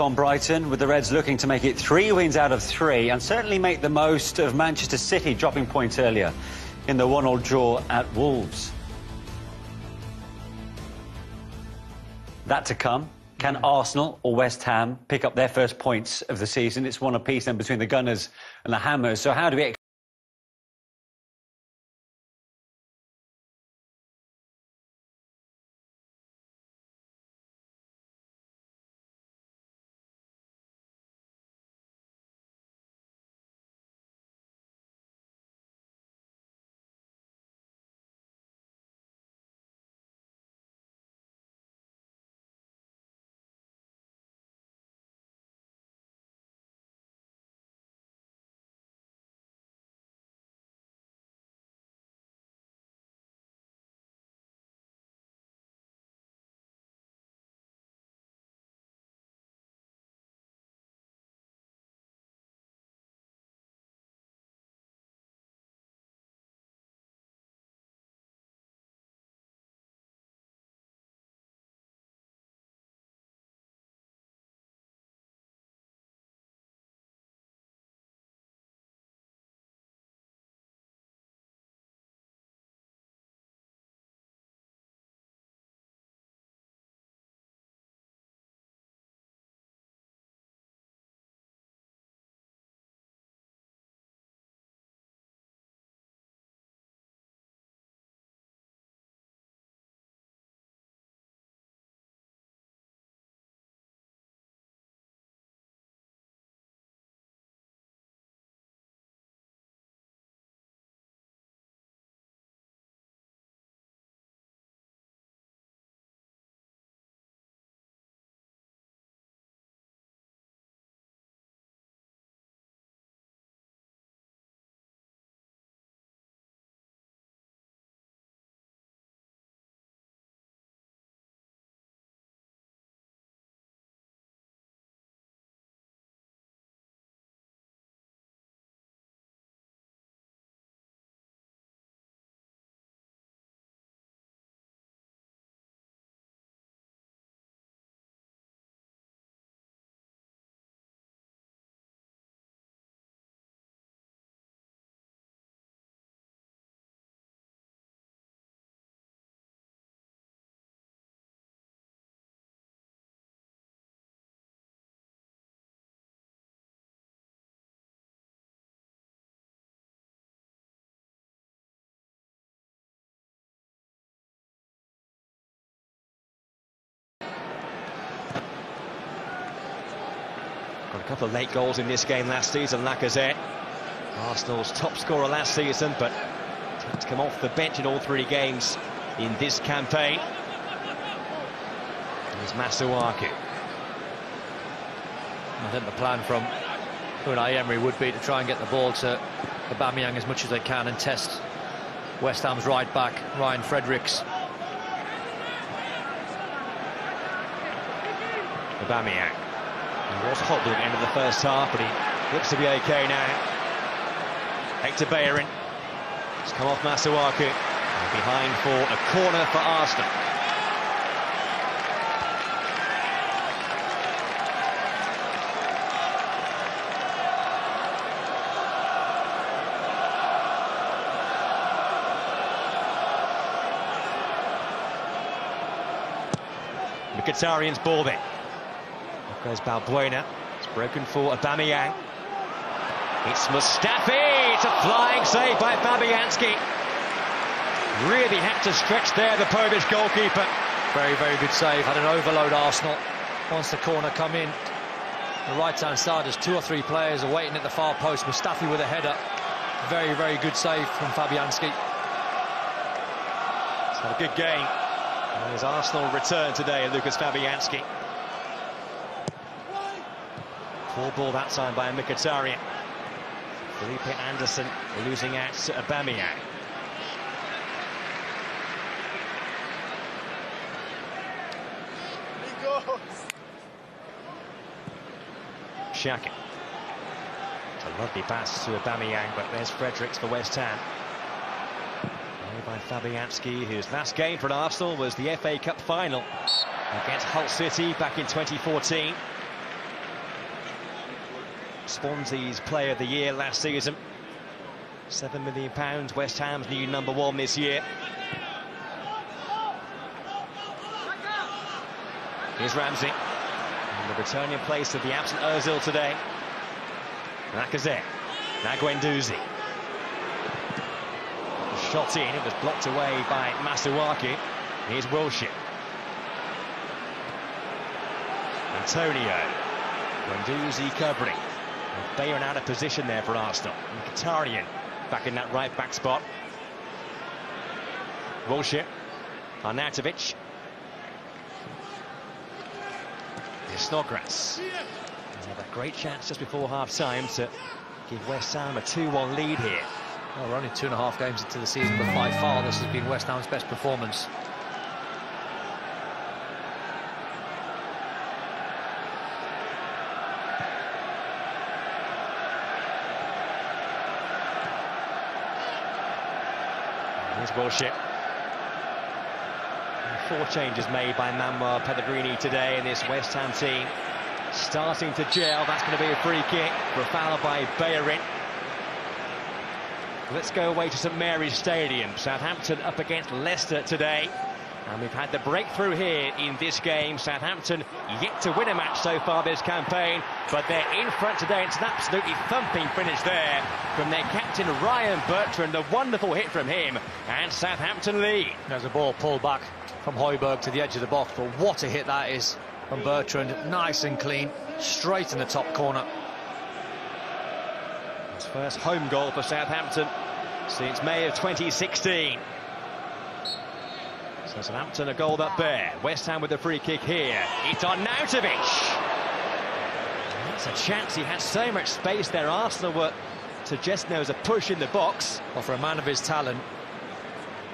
On Brighton, with the Reds looking to make it 3 wins out of 3 and certainly make the most of Manchester City dropping points earlier in the 1-1 draw at Wolves. That to come. Can Arsenal or West Ham pick up their first points of the season? It's one apiece then between the Gunners and the Hammers. So how do we Got a couple of late goals in this game last season, Lacazette. Arsenal's top scorer last season, but had to come off the bench in all 3 games in this campaign. There's Masuaku. I think the plan from Unai Emery would be to try and get the ball to Aubameyang as much as they can and test West Ham's right back, Ryan Fredericks. Aubameyang. He was hobbled at the end of the first half, but he looks to be okay now. Hector Bellerin. It's come off Masuaku. And behind for a corner for Arsenal. Mkhitaryan's ball then. Off goes Balbuena. It's broken for Aubameyang. It's Mustafi. It's a flying save by Fabianski. Really had to stretch there, the Polish goalkeeper. Very, very good save. Had an overload, Arsenal. Once the corner come in, the right-hand side, there's 2 or 3 players are waiting at the far post. Mustafi with a header. Very, very good save from Fabianski. It's had a good game. And there's Arsenal return today, Lucas Fabianski. Full ball that time by Mkhitaryan. Felipe Anderson losing out to Aubameyang. Xhaka. It's a lovely pass to Aubameyang, but there's Fredericks for West Ham. Played by Fabianski, whose last game for Arsenal was the FA Cup final against Hull City back in 2014. Swansea's Player of the Year last season. £7 million, West Ham's new #1 this year. Here's Ramsey. And the returning place of the absent Ozil today. Lacazette. Now Guendouzi. Shot in, it was blocked away by Masuaku. Here's Wilshere. Antonio. Guendouzi covering. And Bayern out of position there for Arsenal. Mkhitaryan back in that right back spot. Wilshere. Arnautovic. Here's Snodgrass. They had a great chance just before half-time to give West Ham a 2-1 lead here. Well, we're only 2.5 games into the season, but by far this has been West Ham's best performance. Here's Wilshere. 4 changes made by Manuel Pellegrini today in this West Ham team. Starting to gel. That's going to be a free kick for a foul by Bellerin. Let's go away to St Mary's Stadium. Southampton up against Leicester today. And we've had the breakthrough here in this game. Southampton yet to win a match so far this campaign, but they're in front today. It's an absolutely thumping finish there from their captain Ryan Bertrand. A wonderful hit from him, and Southampton lead. There's a ball pulled back from Højbjerg to the edge of the box, but what a hit that is from Bertrand. Nice and clean, straight in the top corner. His first home goal for Southampton since May of 2016. So Southampton a goal up there. West Ham with a free kick here. It's Arnautovic. That's a chance. He had so much space there. Arsenal were suggesting there was a push in the box. Well, for a man of his talent,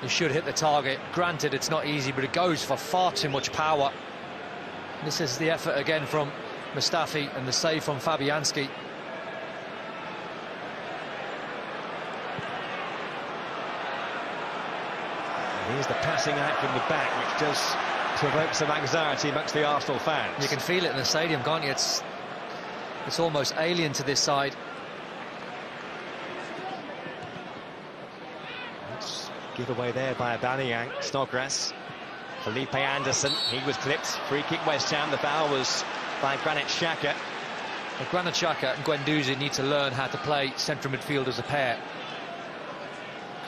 he should hit the target. Granted, it's not easy, but it goes for far too much power. This is the effort again from Mustafi and the save from Fabianski. Here's the passing out from the back, which does provoke some anxiety amongst the Arsenal fans. You can feel it in the stadium, can't you? It's almost alien to this side. Let's give away there by Aubameyang. Snodgrass. Felipe Anderson, he was clipped. Free kick West Ham. The foul was by Granit Xhaka. Well, Granit Xhaka and Guendouzi need to learn how to play central midfield as a pair.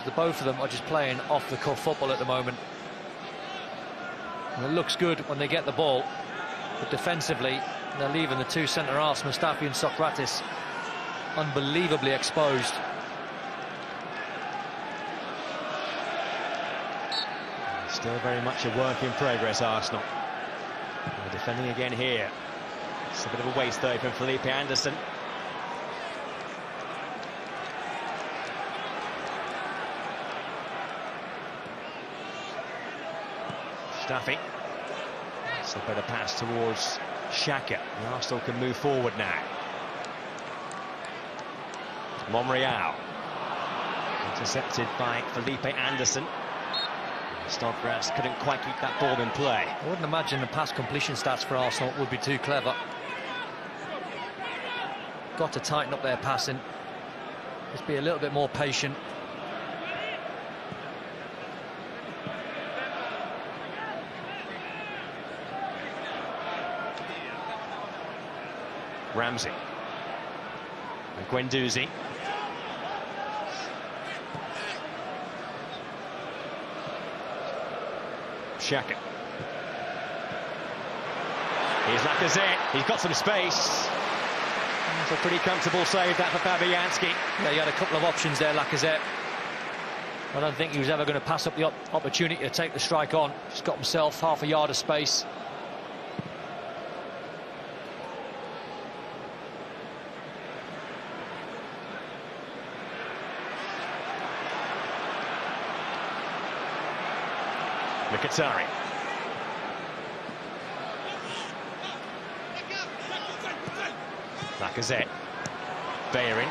The both of them are just playing off-the-cuff football at the moment. And it looks good when they get the ball, but defensively they're leaving the two centre-halves, Mustafi and Sokratis, unbelievably exposed. Still very much a work in progress, Arsenal. They're defending again here. It's a bit of a waste though from Felipe Anderson. Mustafi. It's a better pass towards Xhaka. And Arsenal can move forward now. Monreal. Intercepted by Felipe Anderson. Snodgrass couldn't quite keep that ball in play. I wouldn't imagine the pass completion stats for Arsenal would be too clever. Got to tighten up their passing. Just be a little bit more patient. Ramsey. And Guendouzi. Xhaka. Here's Lacazette. He's got some space. It's a pretty comfortable save that for Fabianski. Yeah, he had a couple of options there, Lacazette. I don't think he was ever going to pass up the opportunity to take the strike on. Just got himself half a yard of space. Mkhitaryan. Lacazette. Bellerin.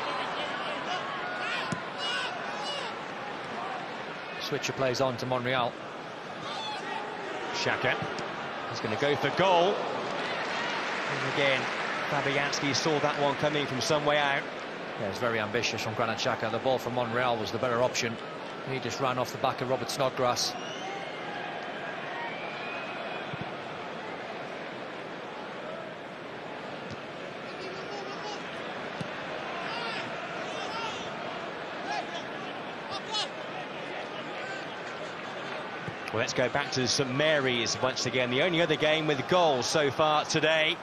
Switcher plays on to Monreal. Xhaka. He's going to go for goal. And again, Fabianski saw that one coming from some way out. Yeah, it's very ambitious from Granit Xhaka. The ball from Monreal was the better option. He just ran off the back of Robert Snodgrass. Well, let's go back to St Mary's once again. The only other game with goals so far today.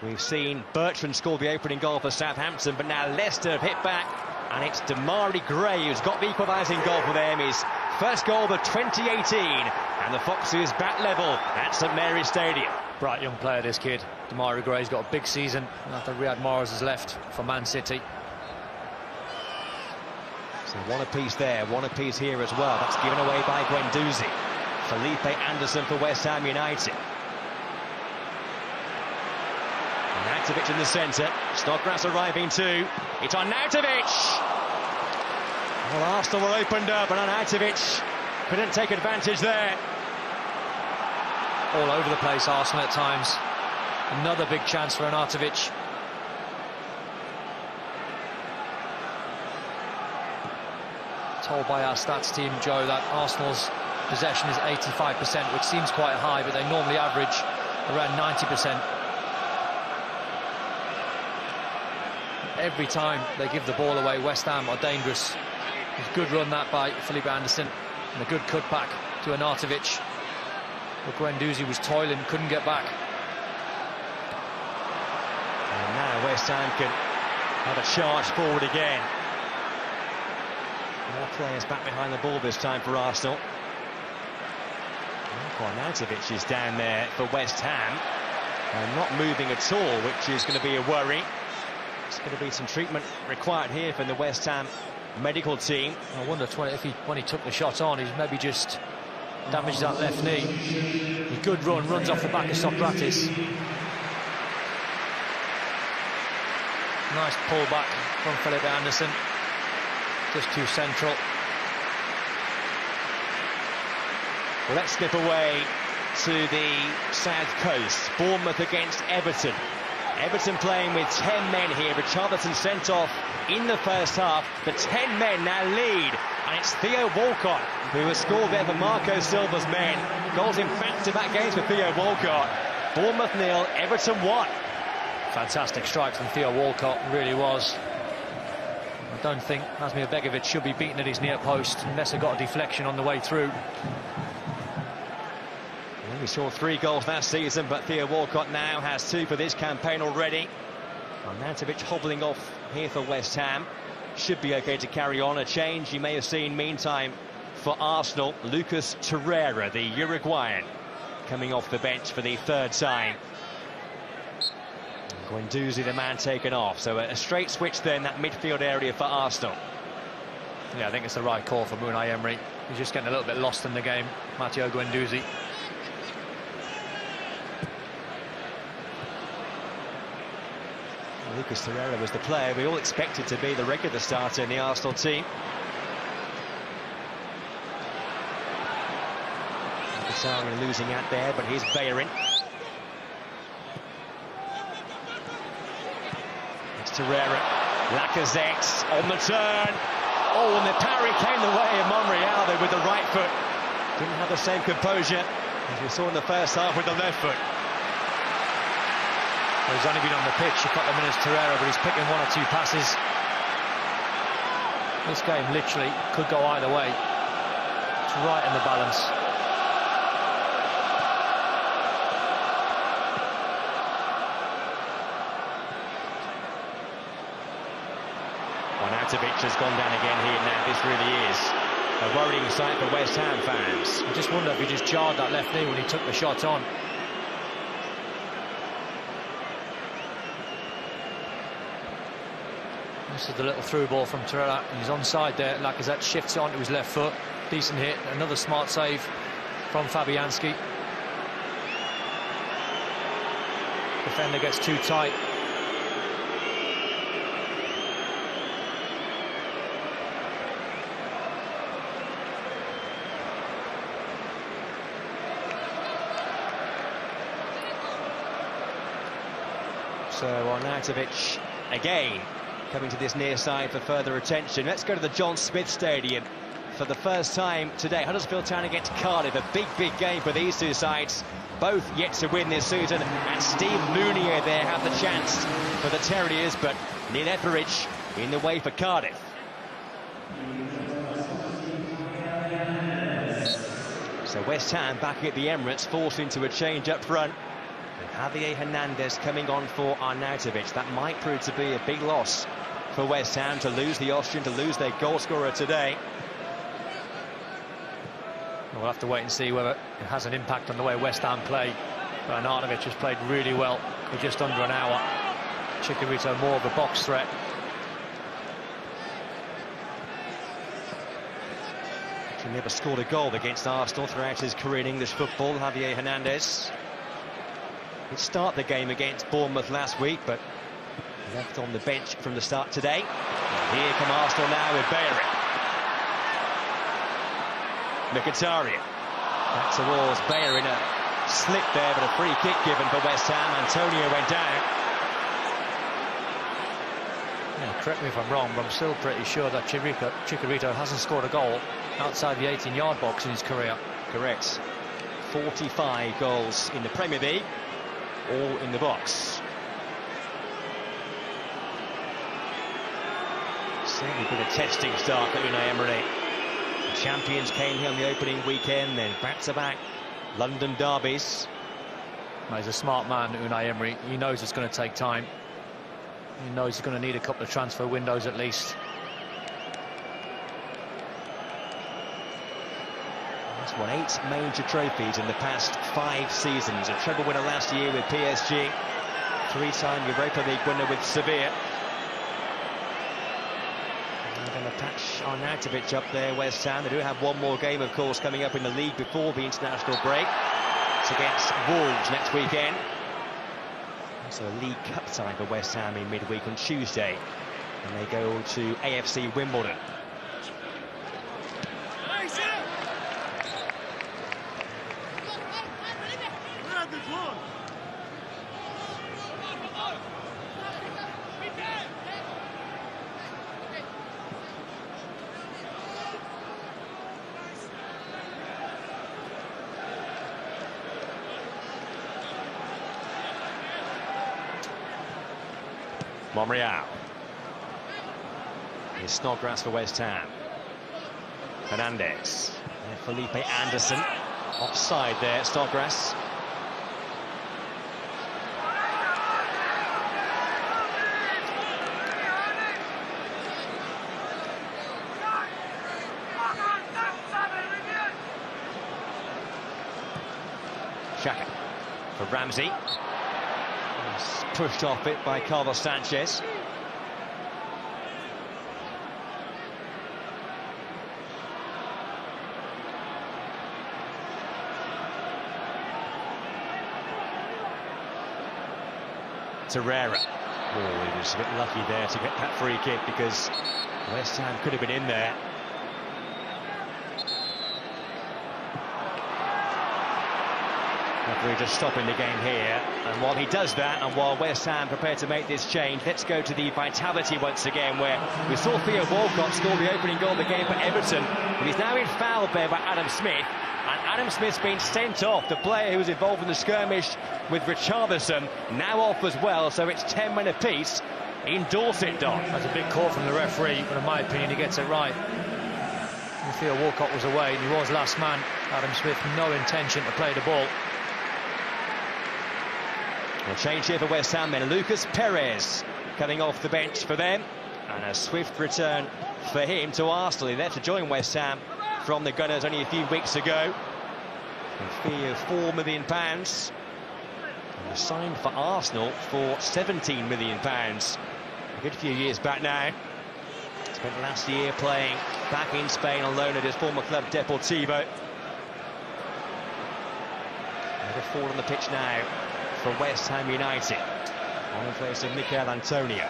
We've seen Bertrand score the opening goal for Southampton, but now Leicester have hit back, and it's Demarai Gray who's got the equalising goal for them. His first goal of 2018, and the Foxes back level at St Mary's Stadium. Bright young player, this kid. Demarai Gray's got a big season after Riyad Mahrez has left for Man City. So one apiece there, one apiece here as well. That's given away by Guendouzi. Felipe Anderson for West Ham United. Arnautovic in the centre. Snodgrass arriving too. It's Arnautovic! Well, Arsenal were opened up, and Arnautovic couldn't take advantage there. All over the place, Arsenal at times. Another big chance for Arnautovic. Told by our stats team, Joe, that Arsenal's possession is 85%, which seems quite high, but they normally average around 90%. Every time they give the ball away, West Ham are dangerous. It's a good run that by Felipe Anderson, and a good cutback to Arnautovic. But Guendouzi was toiling, couldn't get back. And now West Ham can have a charge forward again. More players back behind the ball this time for Arsenal. Arnautovic is down there for West Ham, and not moving at all, which is going to be a worry. There's going to be some treatment required here from the West Ham medical team. I wonder if when he took the shot on, he's maybe just damaged that left knee. A good run, runs off the back of Socrates. Nice pull back from Felipe Anderson. Just too central. Well, let's slip away to the south coast. Bournemouth against Everton. Everton playing with 10 men here. Richarlison sent off in the first half. The 10 men now lead, and it's Theo Walcott who has scored there for Marco Silva's men. Goals in back-to-back games for Theo Walcott. Bournemouth 0, Everton 1. Fantastic strike from Theo Walcott, really was. I don't think Asmir Begovic should be beaten at his near post unless he got a deflection on the way through. We saw 3 goals last season, but Theo Walcott now has 2 for this campaign already. Arnautovic hobbling off here for West Ham. Should be okay to carry on. A change you may have seen meantime for Arsenal. Lucas Torreira, the Uruguayan, coming off the bench for the 3rd time. Guendouzi, the man taken off. So a straight switch there in that midfield area for Arsenal. Yeah, I think it's the right call for Unai Emery. He's just getting a little bit lost in the game, Matteo Guendouzi. Lucas Torreira was the player we all expected to be the regular starter in the Arsenal team. Mkhitaryan losing out there, but here's Bellerin. It's Torreira. Lacazette on the turn. Oh, and the parry came the way of Monreal there with the right foot. Didn't have the same composure as we saw in the first half with the left foot. Well, he's only been on the pitch a couple of minutes, Torreira, but he's picking 1 or 2 passes. This game literally could go either way. It's right in the balance. Arnautovic has gone down again here now. This really is a worrying sight for West Ham fans. I just wonder if he just jarred that left knee when he took the shot on. This is the little through ball from Torreira. He's onside there. Lacazette shifts it onto his left foot. Decent hit. Another smart save from Fabianski. Defender gets too tight. So Arnautovic again coming to this near side for further attention. Let's go to the John Smith Stadium for the first time today. Huddersfield Town against Cardiff, a big game for these two sides, both yet to win this season, and Steve Mounier there have the chance for the Terriers, but Neil Etheridge in the way for Cardiff. So West Ham back at the Emirates, forced into a change up front. And Javier Hernandez coming on for Arnautovic. That might prove to be a big loss for West Ham, to lose the Austrian, to lose their goal scorer today. We'll have to wait and see whether it has an impact on the way West Ham play. But Arnautovic has played really well for just under an hour. Chicharito more of a box threat. He never scored a goal against Arsenal throughout his career in English football, Javier Hernandez. He'd start the game against Bournemouth last week, but left on the bench from the start today. And here come Arsenal now with Bellerin. Mkhitaryan. Back towards Bellerin. A slip there, but a free kick given for West Ham. Antonio went down. Yeah, correct me if I'm wrong, but I'm still pretty sure that Chicharito hasn't scored a goal outside the 18-yard box in his career. Correct. 45 goals in the Premier League, all in the box. Certainly been a testing start for Unai Emery. The champions came here on the opening weekend, then back-to-back London derbies. Well, he's a smart man, Unai Emery. He knows it's going to take time. He knows he's going to need a couple of transfer windows at least. He's won 8 major trophies in the past 5 seasons. A treble winner last year with PSG, 3-time Europa League winner with Sevilla. They're going to patch Arnautovic up there, West Ham. They do have one more game, of course, coming up in the league before the international break. It's against Wolves next weekend. So a League Cup tie for West Ham in midweek on Tuesday, and they go to AFC Wimbledon. Monreal. Here's Snodgrass for West Ham. Hernandez. And Felipe Anderson. Offside there, Snodgrass. Xhaka for Ramsey. Pushed off it by Carlos Sanchez. Torreira. Oh, he was a bit lucky there to get that free kick, because West Ham could have been in there. Referee just stopping the game here, and while he does that, and while West Ham prepare to make this change, let's go to the Vitality once again, where we saw Theo Walcott score the opening goal of the game for Everton, but he's now in foul there by Adam Smith, and Adam Smith's been sent off. The player who was involved in the skirmish with Richarlison now off as well, so it's 10 men apiece in Dorset, Don. That's a big call from the referee, but in my opinion he gets it right. Theo Walcott was away, and he was last man. Adam Smith, no intention to play the ball. A change here for West Ham then. Lucas Perez coming off the bench for them, and a swift return for him to Arsenal. He left to join West Ham from the Gunners only a few weeks ago. A fee of £4 million. And was signed for Arsenal for £17 million. A good few years back now. Spent last year playing back in Spain on loan at his former club Deportivo. Another forward on the pitch now for West Ham United, on the place of Mikel Antonio.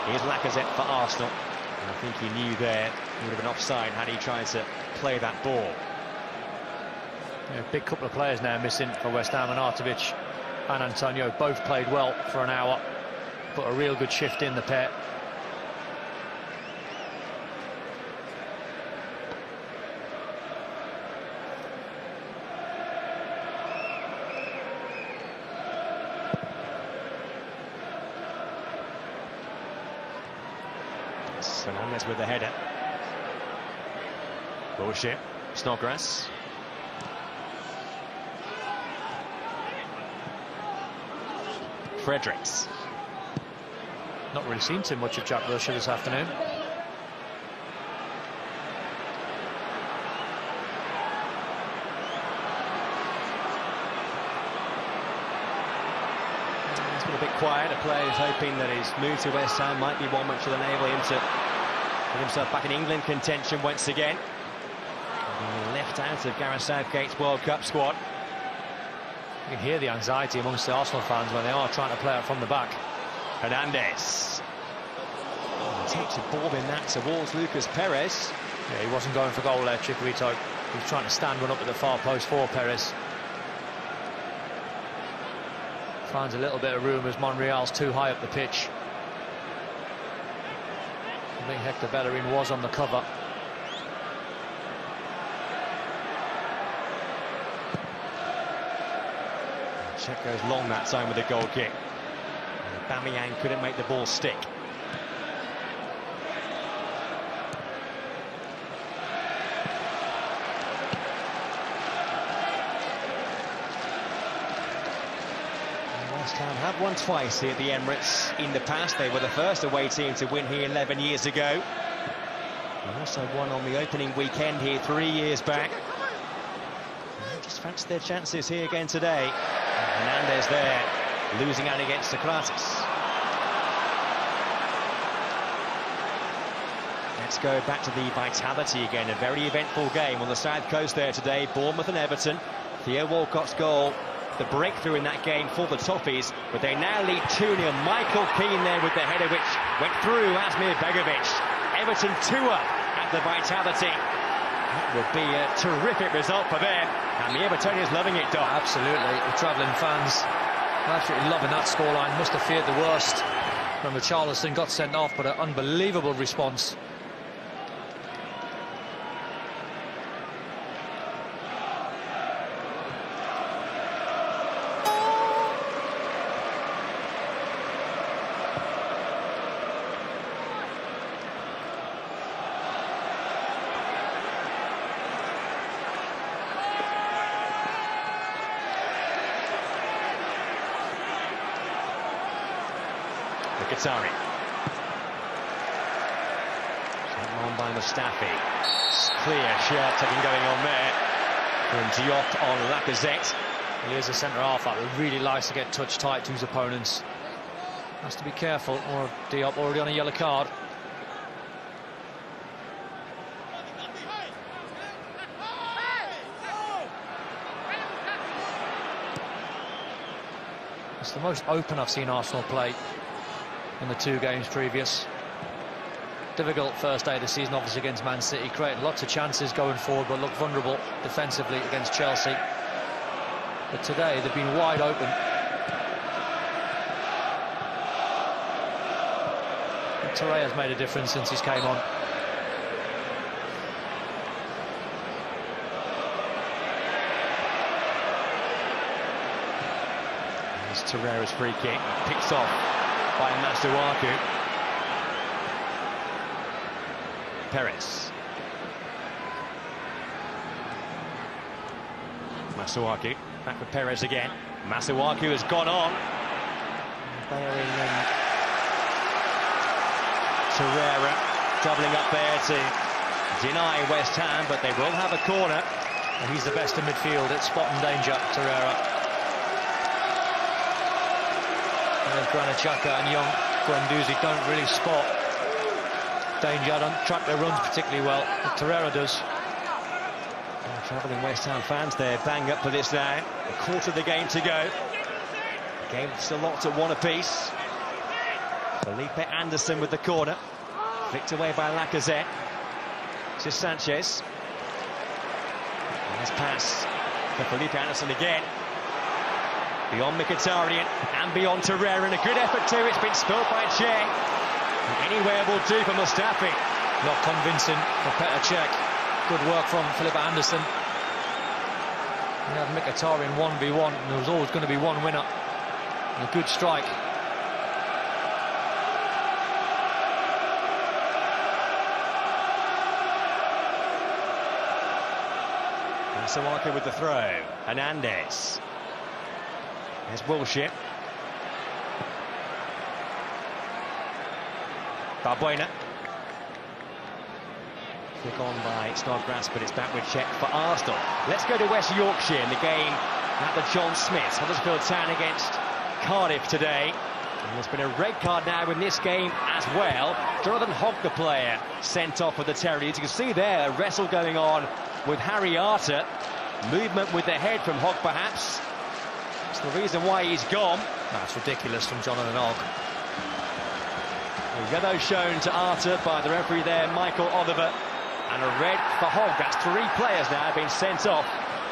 Here's Lacazette for Arsenal, and I think he knew there he would have been offside had he tried to play that ball. Yeah, big couple of players now missing for West Ham, and Arnautovic and Antonio both played well for an hour. put a real good shift in the pair. Fernandez with the header. Bullshit. Snodgrass. Fredericks. Not really seen too much of Jack Wilshere this afternoon. It's been a bit quiet. A player is hoping that his move to West Ham might be one which will enable him to put himself back in England contention once again. Being left out of Gareth Southgate's World Cup squad. You can hear the anxiety amongst the Arsenal fans when they are trying to play it from the back. Hernandez. Takes a ball in that towards Lucas Perez. Yeah, he wasn't going for goal there, Chicharito. He was trying to stand one up at the far post for Perez. Finds a little bit of room as Monreal's too high up the pitch. I think Hector Bellerin was on the cover. Check goes long that time with a goal kick. Aubameyang couldn't make the ball stick. West Ham have won twice here at the Emirates in the past. They were the first away team to win here 11 years ago. They also won on the opening weekend here 3 years back. They just fancy their chances here again today. Hernandez there, losing out against Socrates. Let's go back to the vitality again. A very eventful game on the south coast there today. Bournemouth and Everton. Theo Walcott's goal, the breakthrough in that game for the Toffees, but they now lead 2-0. Michael Keane there with the header which went through Asmir Begovic. Everton 2-up at the vitality. That would be a terrific result for them, and the Evertonians loving it, Doc. Absolutely, the travelling fans absolutely loving that scoreline. Must have feared the worst when Richarlison got sent off, but an unbelievable response. Qatari. Sent on by Mustafi. Clear shirt taking going on there from Diop on Lacazette. He is a centre-half that really likes to get touch tight to his opponents. Has to be careful, or Diop already on a yellow card. It's the most open I've seen Arsenal play in the 2 games previous. Difficult first day of the season, obviously, against Man City. Created lots of chances going forward, but looked vulnerable defensively against Chelsea. But today, they've been wide open. And Torreira's made a difference since he's came on. There's Torreira's free kick. Picked off by Masuaku. Perez. Masuaku. Back with Perez again. Masuaku has gone on. Bellerin and Torreira doubling up there to deny West Ham, but they will have a corner. And he's the best in midfield at spotting danger, Torreira. And Granit Xhaka and young Guendouzi don't really spot danger, don't track their runs particularly well, but Torreira does. Travelling West Ham fans there bang up for this now. A quarter of the game to go. The game still locked at 1 apiece. Felipe Anderson with the corner. Flicked away by Lacazette. To Sanchez. Nice pass for Felipe Anderson again. Beyond Mkhitaryan and beyond Torreira, and a good effort too. It's been spilt by Cech. Anywhere will do for Mustafi. Not convincing for Petr Cech. Good work from Philip Anderson. We had Mkhitaryan 1v1, and there was always going to be one winner. And a good strike. Sawaka with the throw. Hernandez. There's Wilshere. Balbuena. Flick on by Snodgrass, but it's back with Cech for Arsenal. Let's go to West Yorkshire in the game at the John Smiths. Huddersfield Town against Cardiff today. And there's been a red card now in this game as well. Jonathan Hogg, the player, sent off for the Terriers. You can see there a wrestle going on with Harry Arter. Movement with the head from Hogg, perhaps. It's the reason why he's gone. That's ridiculous from Jonathan Hogg. A yellow shown to Arter by the referee there, Michael Oliver. And a red for Hogg. That's 3 players now being sent off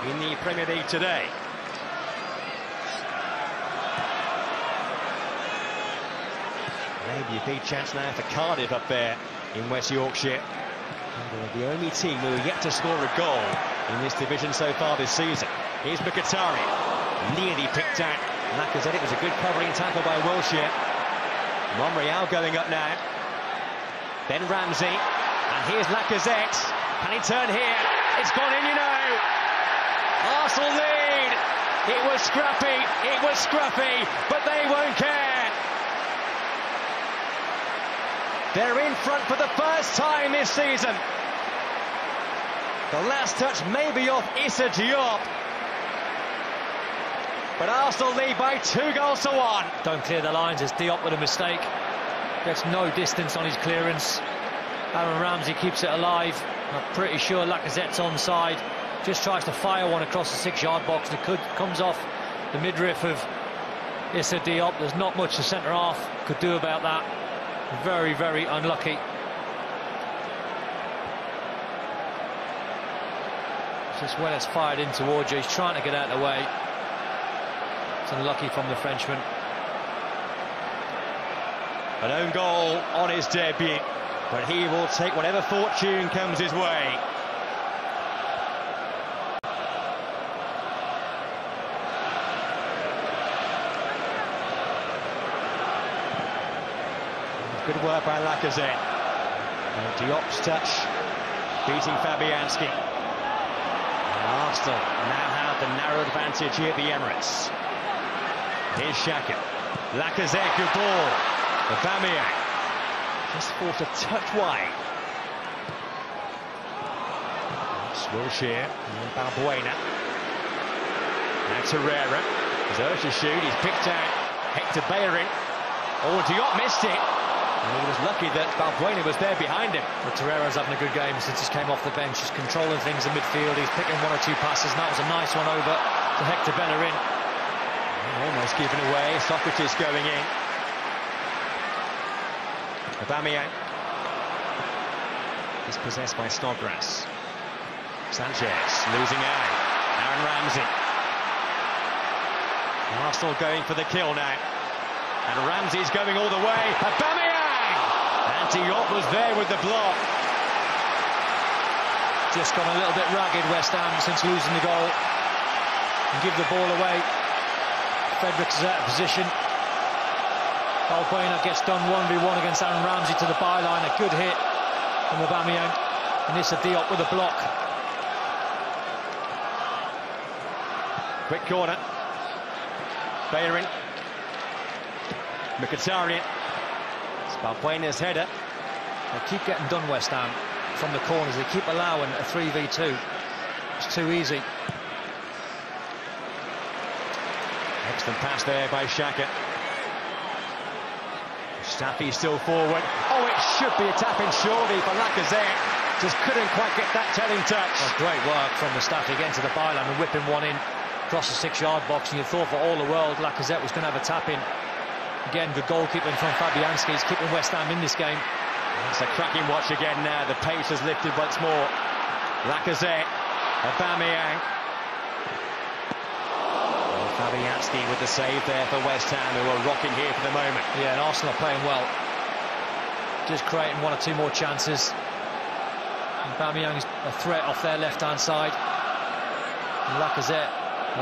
in the Premier League today. Maybe a big chance now for Cardiff up there in West Yorkshire. They're the only team who are yet to score a goal in this division so far this season. Here's Mkhitaryan. Nearly picked out Lacazette. It was a good covering tackle by Wilshere. Monreal going up now. Ben Ramsey. And here's Lacazette. Can he turn here? It's gone in, you know. Arsenal lead. It was scrappy. It was scruffy. But they won't care. They're in front for the first time this season. The last touch may be off Issa Diop. But Arsenal lead by 2-1. Don't clear the lines as Diop with a mistake. Gets no distance on his clearance. Aaron Ramsey keeps it alive. I'm pretty sure Lacazette's onside. Just tries to fire one across the 6-yard box. It comes off the midriff of Issa Diop. There's not much the centre-half could do about that. Very, very unlucky. Just when it's fired in towards you, he's trying to get out of the way. It's unlucky from the Frenchman. An own goal on his debut, but he will take whatever fortune comes his way. Good work by Lacazette. Diop's touch, beating Fabianski. Arsenal now have the narrow advantage here at the Emirates. Here's Xhaka. Lacazette, good ball. Aubameyang just forced a touch wide. It's Wilshere and Balbuena. Now Torreira. He's urged to shoot. He's picked out Hector Bellerin. Oh, Diop missed it. And he was lucky that Balbuena was there behind him. But Torreira's having a good game since he's came off the bench. He's controlling things in midfield. He's picking 1 or 2 passes, and that was a nice one over to Hector Bellerin. Almost given away. Socrates going in. Aubameyang is possessed by Snodgrass. Sanchez losing out. Aaron Ramsey. Arsenal going for the kill now. And Ramsey's going all the way. Aubameyang! And Diop was there with the block. Just gone a little bit ragged, West Ham, since losing the goal. And give the ball away. Fredericks is out of position. Balbuena gets done 1v1 against Aaron Ramsey to the byline. A good hit from Aubameyang. And Issa Diop with a block. Quick corner. Bellerin. Mkhitaryan. It's Balbuena's header. They keep getting done, West Ham, from the corners. They keep allowing a 3v2. It's too easy. Excellent pass there by Xhaka. Mustafi still forward. Oh, it should be a tap-in surely for Lacazette. Just couldn't quite get that telling touch. Oh, great work from Mustafi getting to the byline and whipping one in across the 6-yard box. And you thought for all the world Lacazette was going to have a tap-in. Again, good goalkeeping from Fabianski. He's keeping West Ham in this game. It's a cracking watch again now. The pace has lifted once more. Lacazette. Aubameyang. Fabianski with the save there for West Ham, who are rocking here for the moment. Yeah, and Arsenal are playing well. Just creating one or two more chances. And Aubameyang's a threat off their left-hand side. And Lacazette,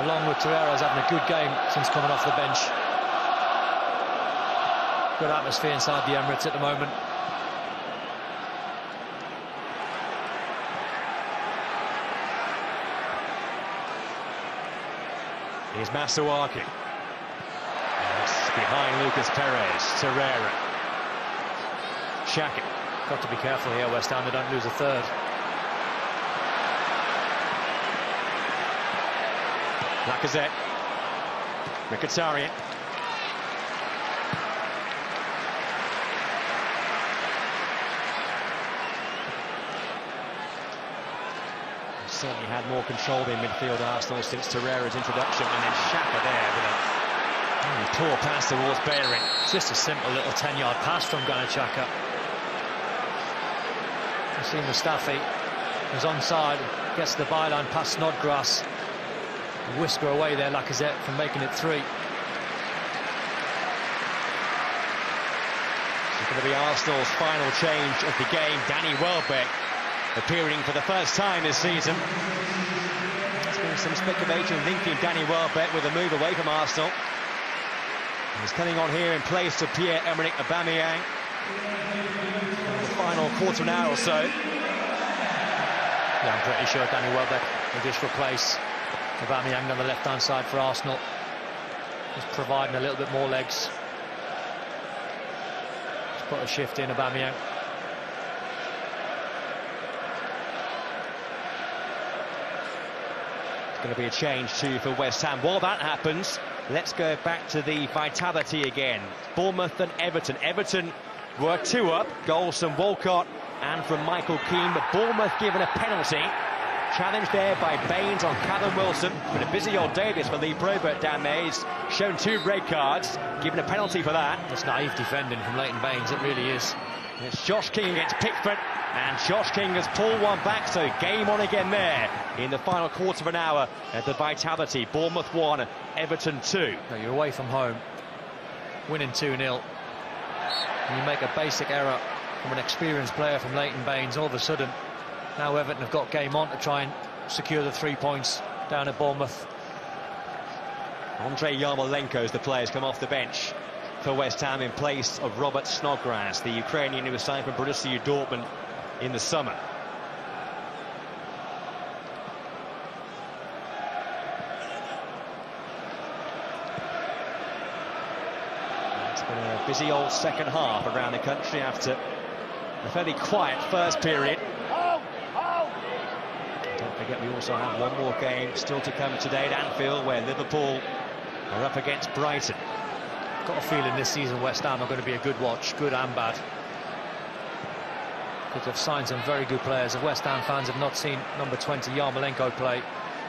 along with Torreira, is having a good game since coming off the bench. Good atmosphere inside the Emirates at the moment. Here's Masuaku. It's behind Lucas Perez. Torreira. Xhaka. Got to be careful here, West Ham, they don't lose a third. Lacazette. Mkhitaryan. Certainly had more control in midfield, Arsenal, since Torreira's introduction, and then Xhaka there with a poor pass towards Bellerin. It's just a simple little 10-yard pass from Granit Xhaka. You've seen Mustafi, who's onside, gets the byline past Snodgrass. Whisker away there, Lacazette, from making it 3. It's going to be Arsenal's final change of the game. Danny Welbeck appearing for the first time this season. There's been some speculation linking Danny Welbeck with a move away from Arsenal. He's coming on here in place of Pierre-Emerick Aubameyang. In the final quarter of an hour or so. Yeah, I'm pretty sure Danny Welbeck will just replace Aubameyang on the left-hand side for Arsenal. Just providing a little bit more legs. Just put a shift in Aubameyang. Going to be a change too for West Ham. While that happens, let's go back to the vitality again. Bournemouth and Everton. Everton were 2 up, goals from Walcott and from Michael Keane, but Bournemouth given a penalty. Challenged there by Baines on Callum Wilson. But a busy old day this for Lee Probert down there. He's shown 2 red cards, given a penalty for that. That's naive defending from Leighton Baines, it really is. It's Josh King against Pickford, and Josh King has pulled one back, so game on again there in the final quarter of an hour at the Vitality. Bournemouth 1, Everton 2. No, you're away from home, winning 2-0. You make a basic error from an experienced player from Leighton Baines. All of a sudden, now Everton have got game on to try and secure the 3 points down at Bournemouth. Andrei Yarmolenko as the players come off the bench for West Ham in place of Robert Snodgrass, the Ukrainian who was signed from Borussia Dortmund in the summer. It's been a busy old second half around the country after a fairly quiet first period. Don't forget we also have one more game still to come today at Anfield, where Liverpool are up against Brighton. Got a feeling this season West Ham are going to be a good watch, good and bad. Because they've signed some very good players. The West Ham fans have not seen number 20 Yarmolenko play.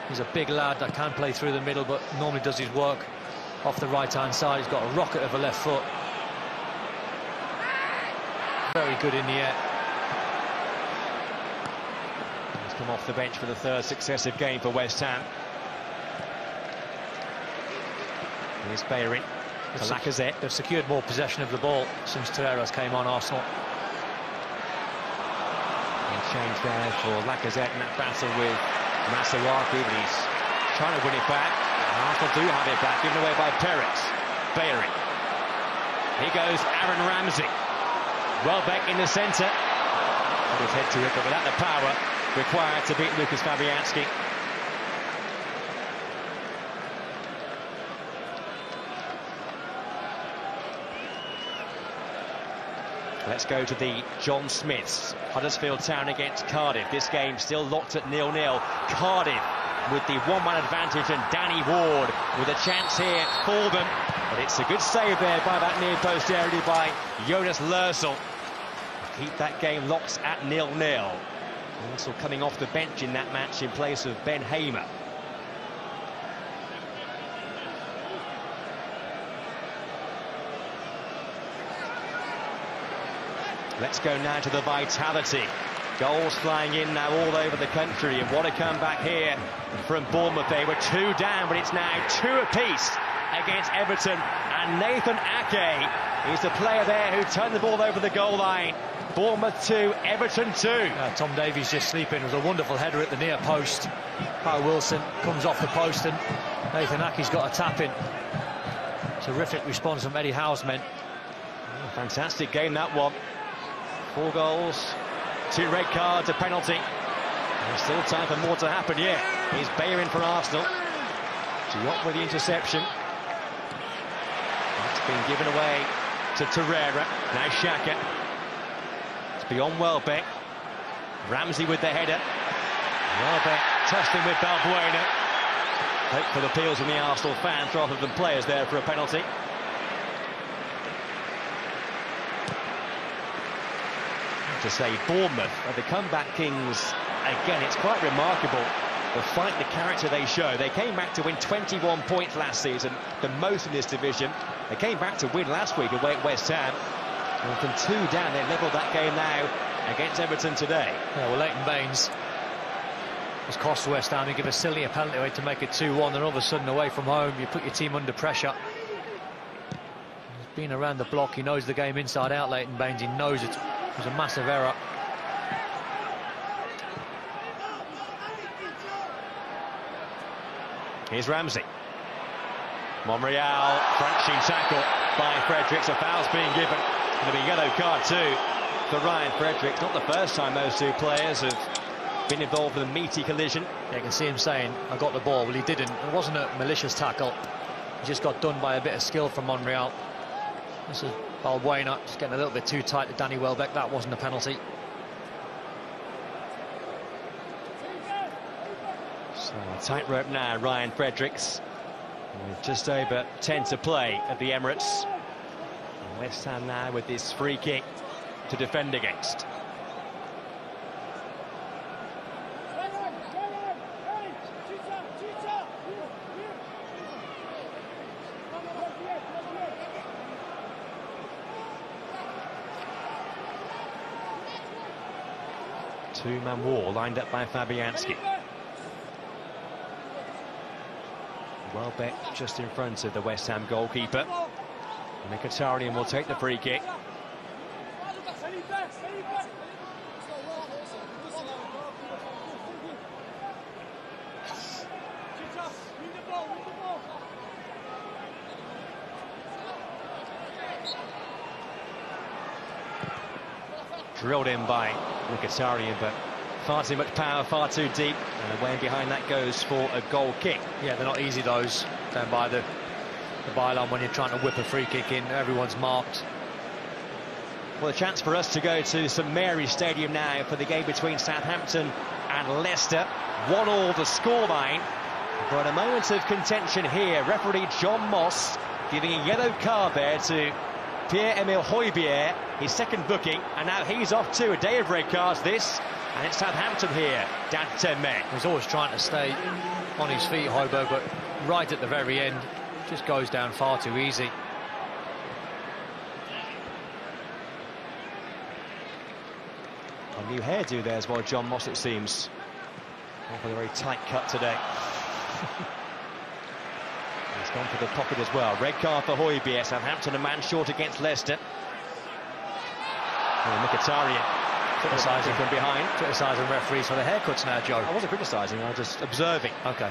He's a big lad that can play through the middle, but normally does his work off the right-hand side. He's got a rocket of a left foot. Very good in the air. He's come off the bench for the 3rd successive game for West Ham. Here's Bellerin. Lacazette. They've secured more possession of the ball since Torreira's came on Arsenal. And change there for Lacazette in that battle with Masuaku, but he's trying to win it back. Arsenal do have it back, given away by Perez. Bellerin. Here goes Aaron Ramsey. Welbeck in the centre. Put his head to it, but without the power required to beat Lucas Fabianski. Let's go to the John Smiths. Huddersfield Town against Cardiff. This game still locked at 0-0. Cardiff with the one-man advantage, and Danny Ward with a chance here for them. But it's a good save there by that near post area by Jonas Lörsel. Keep that game locked at 0-0. Also coming off the bench in that match in place of Ben Hamer. Let's go now to the Vitality. Goals flying in now all over the country, and what a comeback here from Bournemouth. They were 2 down, but it's now 2 apiece against Everton, and Nathan Ake is the player there who turned the ball over the goal line. Bournemouth 2, Everton 2. Tom Davies just sleeping. It was a wonderful header at the near post. Kyle Wilson comes off the post, and Nathan Ake's got a tap in. Terrific response from Eddie Howe's men. Oh, fantastic game, that one. 4 goals, 2 red cards, a penalty. There's still time for more to happen yet. Here's Bellerin for Arsenal. Diop with the interception. That's been given away to Torreira. Now Xhaka. It's beyond Welbeck. Ramsey with the header. Welbeck tussling with Balbuena. Hope for the appeals from the Arsenal fans rather than players there for a penalty. To say Bournemouth are the comeback kings again. It's quite remarkable the fight, the character they show. They came back to win 21 points last season, the most in this division. They came back to win last week away at West Ham, and from 2 down they levelled that game now against Everton today. Yeah, well, Leighton Baines has cost West Ham. You give a silly penalty away to make it 2-1, and all of a sudden away from home you put your team under pressure. He's been around the block, he knows the game inside out. Leighton Baines, he knows it was a massive error. Here's Ramsey. Monreal, crunching tackle by Fredericks. A foul's being given. It's going to be a yellow card too for Ryan Fredericks. Not the first time those 2 players have been involved in a meaty collision. Yeah, you can see him saying, I got the ball. Well, he didn't. It wasn't a malicious tackle. He just got done by a bit of skill from Monreal. This is Balbuena just getting a little bit too tight to Danny Welbeck. That wasn't a penalty. So a tightrope now, Ryan Fredericks, with just over 10 to play at the Emirates. And West Ham now with this free kick to defend against. Two-man wall lined up by Fabianski. Welbeck just in front of the West Ham goalkeeper. Mkhitaryan will take the free kick. Drilled in by Mkhitaryan, but far too much power, far too deep, and away and behind that goes for a goal kick. Yeah, they're not easy, those, down by the byline when you're trying to whip a free kick in. Everyone's marked. Well, a chance for us to go to St Mary's Stadium now for the game between Southampton and Leicester. 1-1 the scoreline, but a moment of contention here. Referee John Moss giving a yellow card there to Pierre-Emile Højbjerg, his second booking, and now he's off too. A day of red cards this, and it's Southampton here, down to 10 men. He's always trying to stay on his feet, Højbjerg, but right at the very end, just goes down far too easy. A new hairdo there as well, John Moss, it seems. Off with a very tight cut today. He's gone for the pocket as well. Red card for Højbjerg. Southampton a man short against Leicester. Oh, Mkhitaryan criticising from behind. Criticising referees for the haircuts now, Joe. I wasn't criticising, I was just observing. Okay.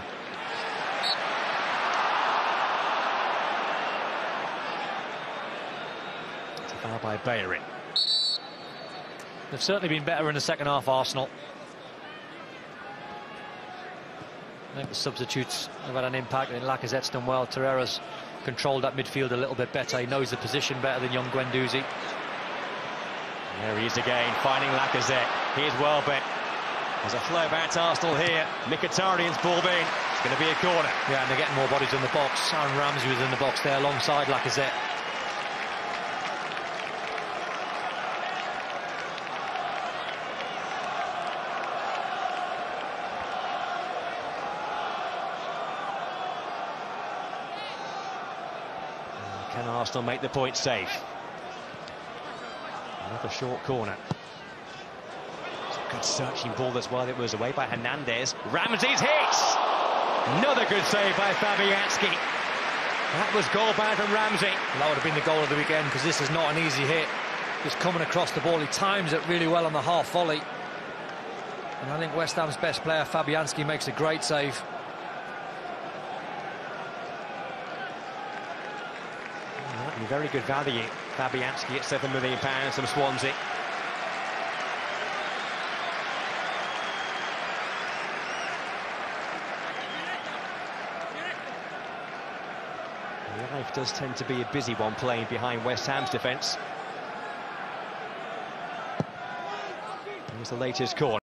It's a foul by Bellerin. They've certainly been better in the second half, Arsenal. I think the substitutes have had an impact. And Lacazette's done well. Torreira's controlled that midfield a little bit better. He knows the position better than young Guendouzi. There he is again, finding Lacazette. Here's Welbeck. There's a flow back to Arsenal here. Mkhitaryan's ball in. It's going to be a corner. Yeah, and they're getting more bodies in the box. Aaron Ramsey was in the box there alongside Lacazette. Can Arsenal make the point safe? Another short corner. It's Good searching ball as well. It was away by Hernandez. Ramsey's hits! Another good save by Fabianski. That was goal bound from Ramsey. Well, that would have been the goal of the weekend, because this is not an easy hit. Just coming across the ball, he times it really well on the half volley. And I think West Ham's best player, Fabianski, makes a great save. Very good value. Fabianski at £7 million from Swansea. Life does tend to be a busy one playing behind West Ham's defence. Here's the latest corner.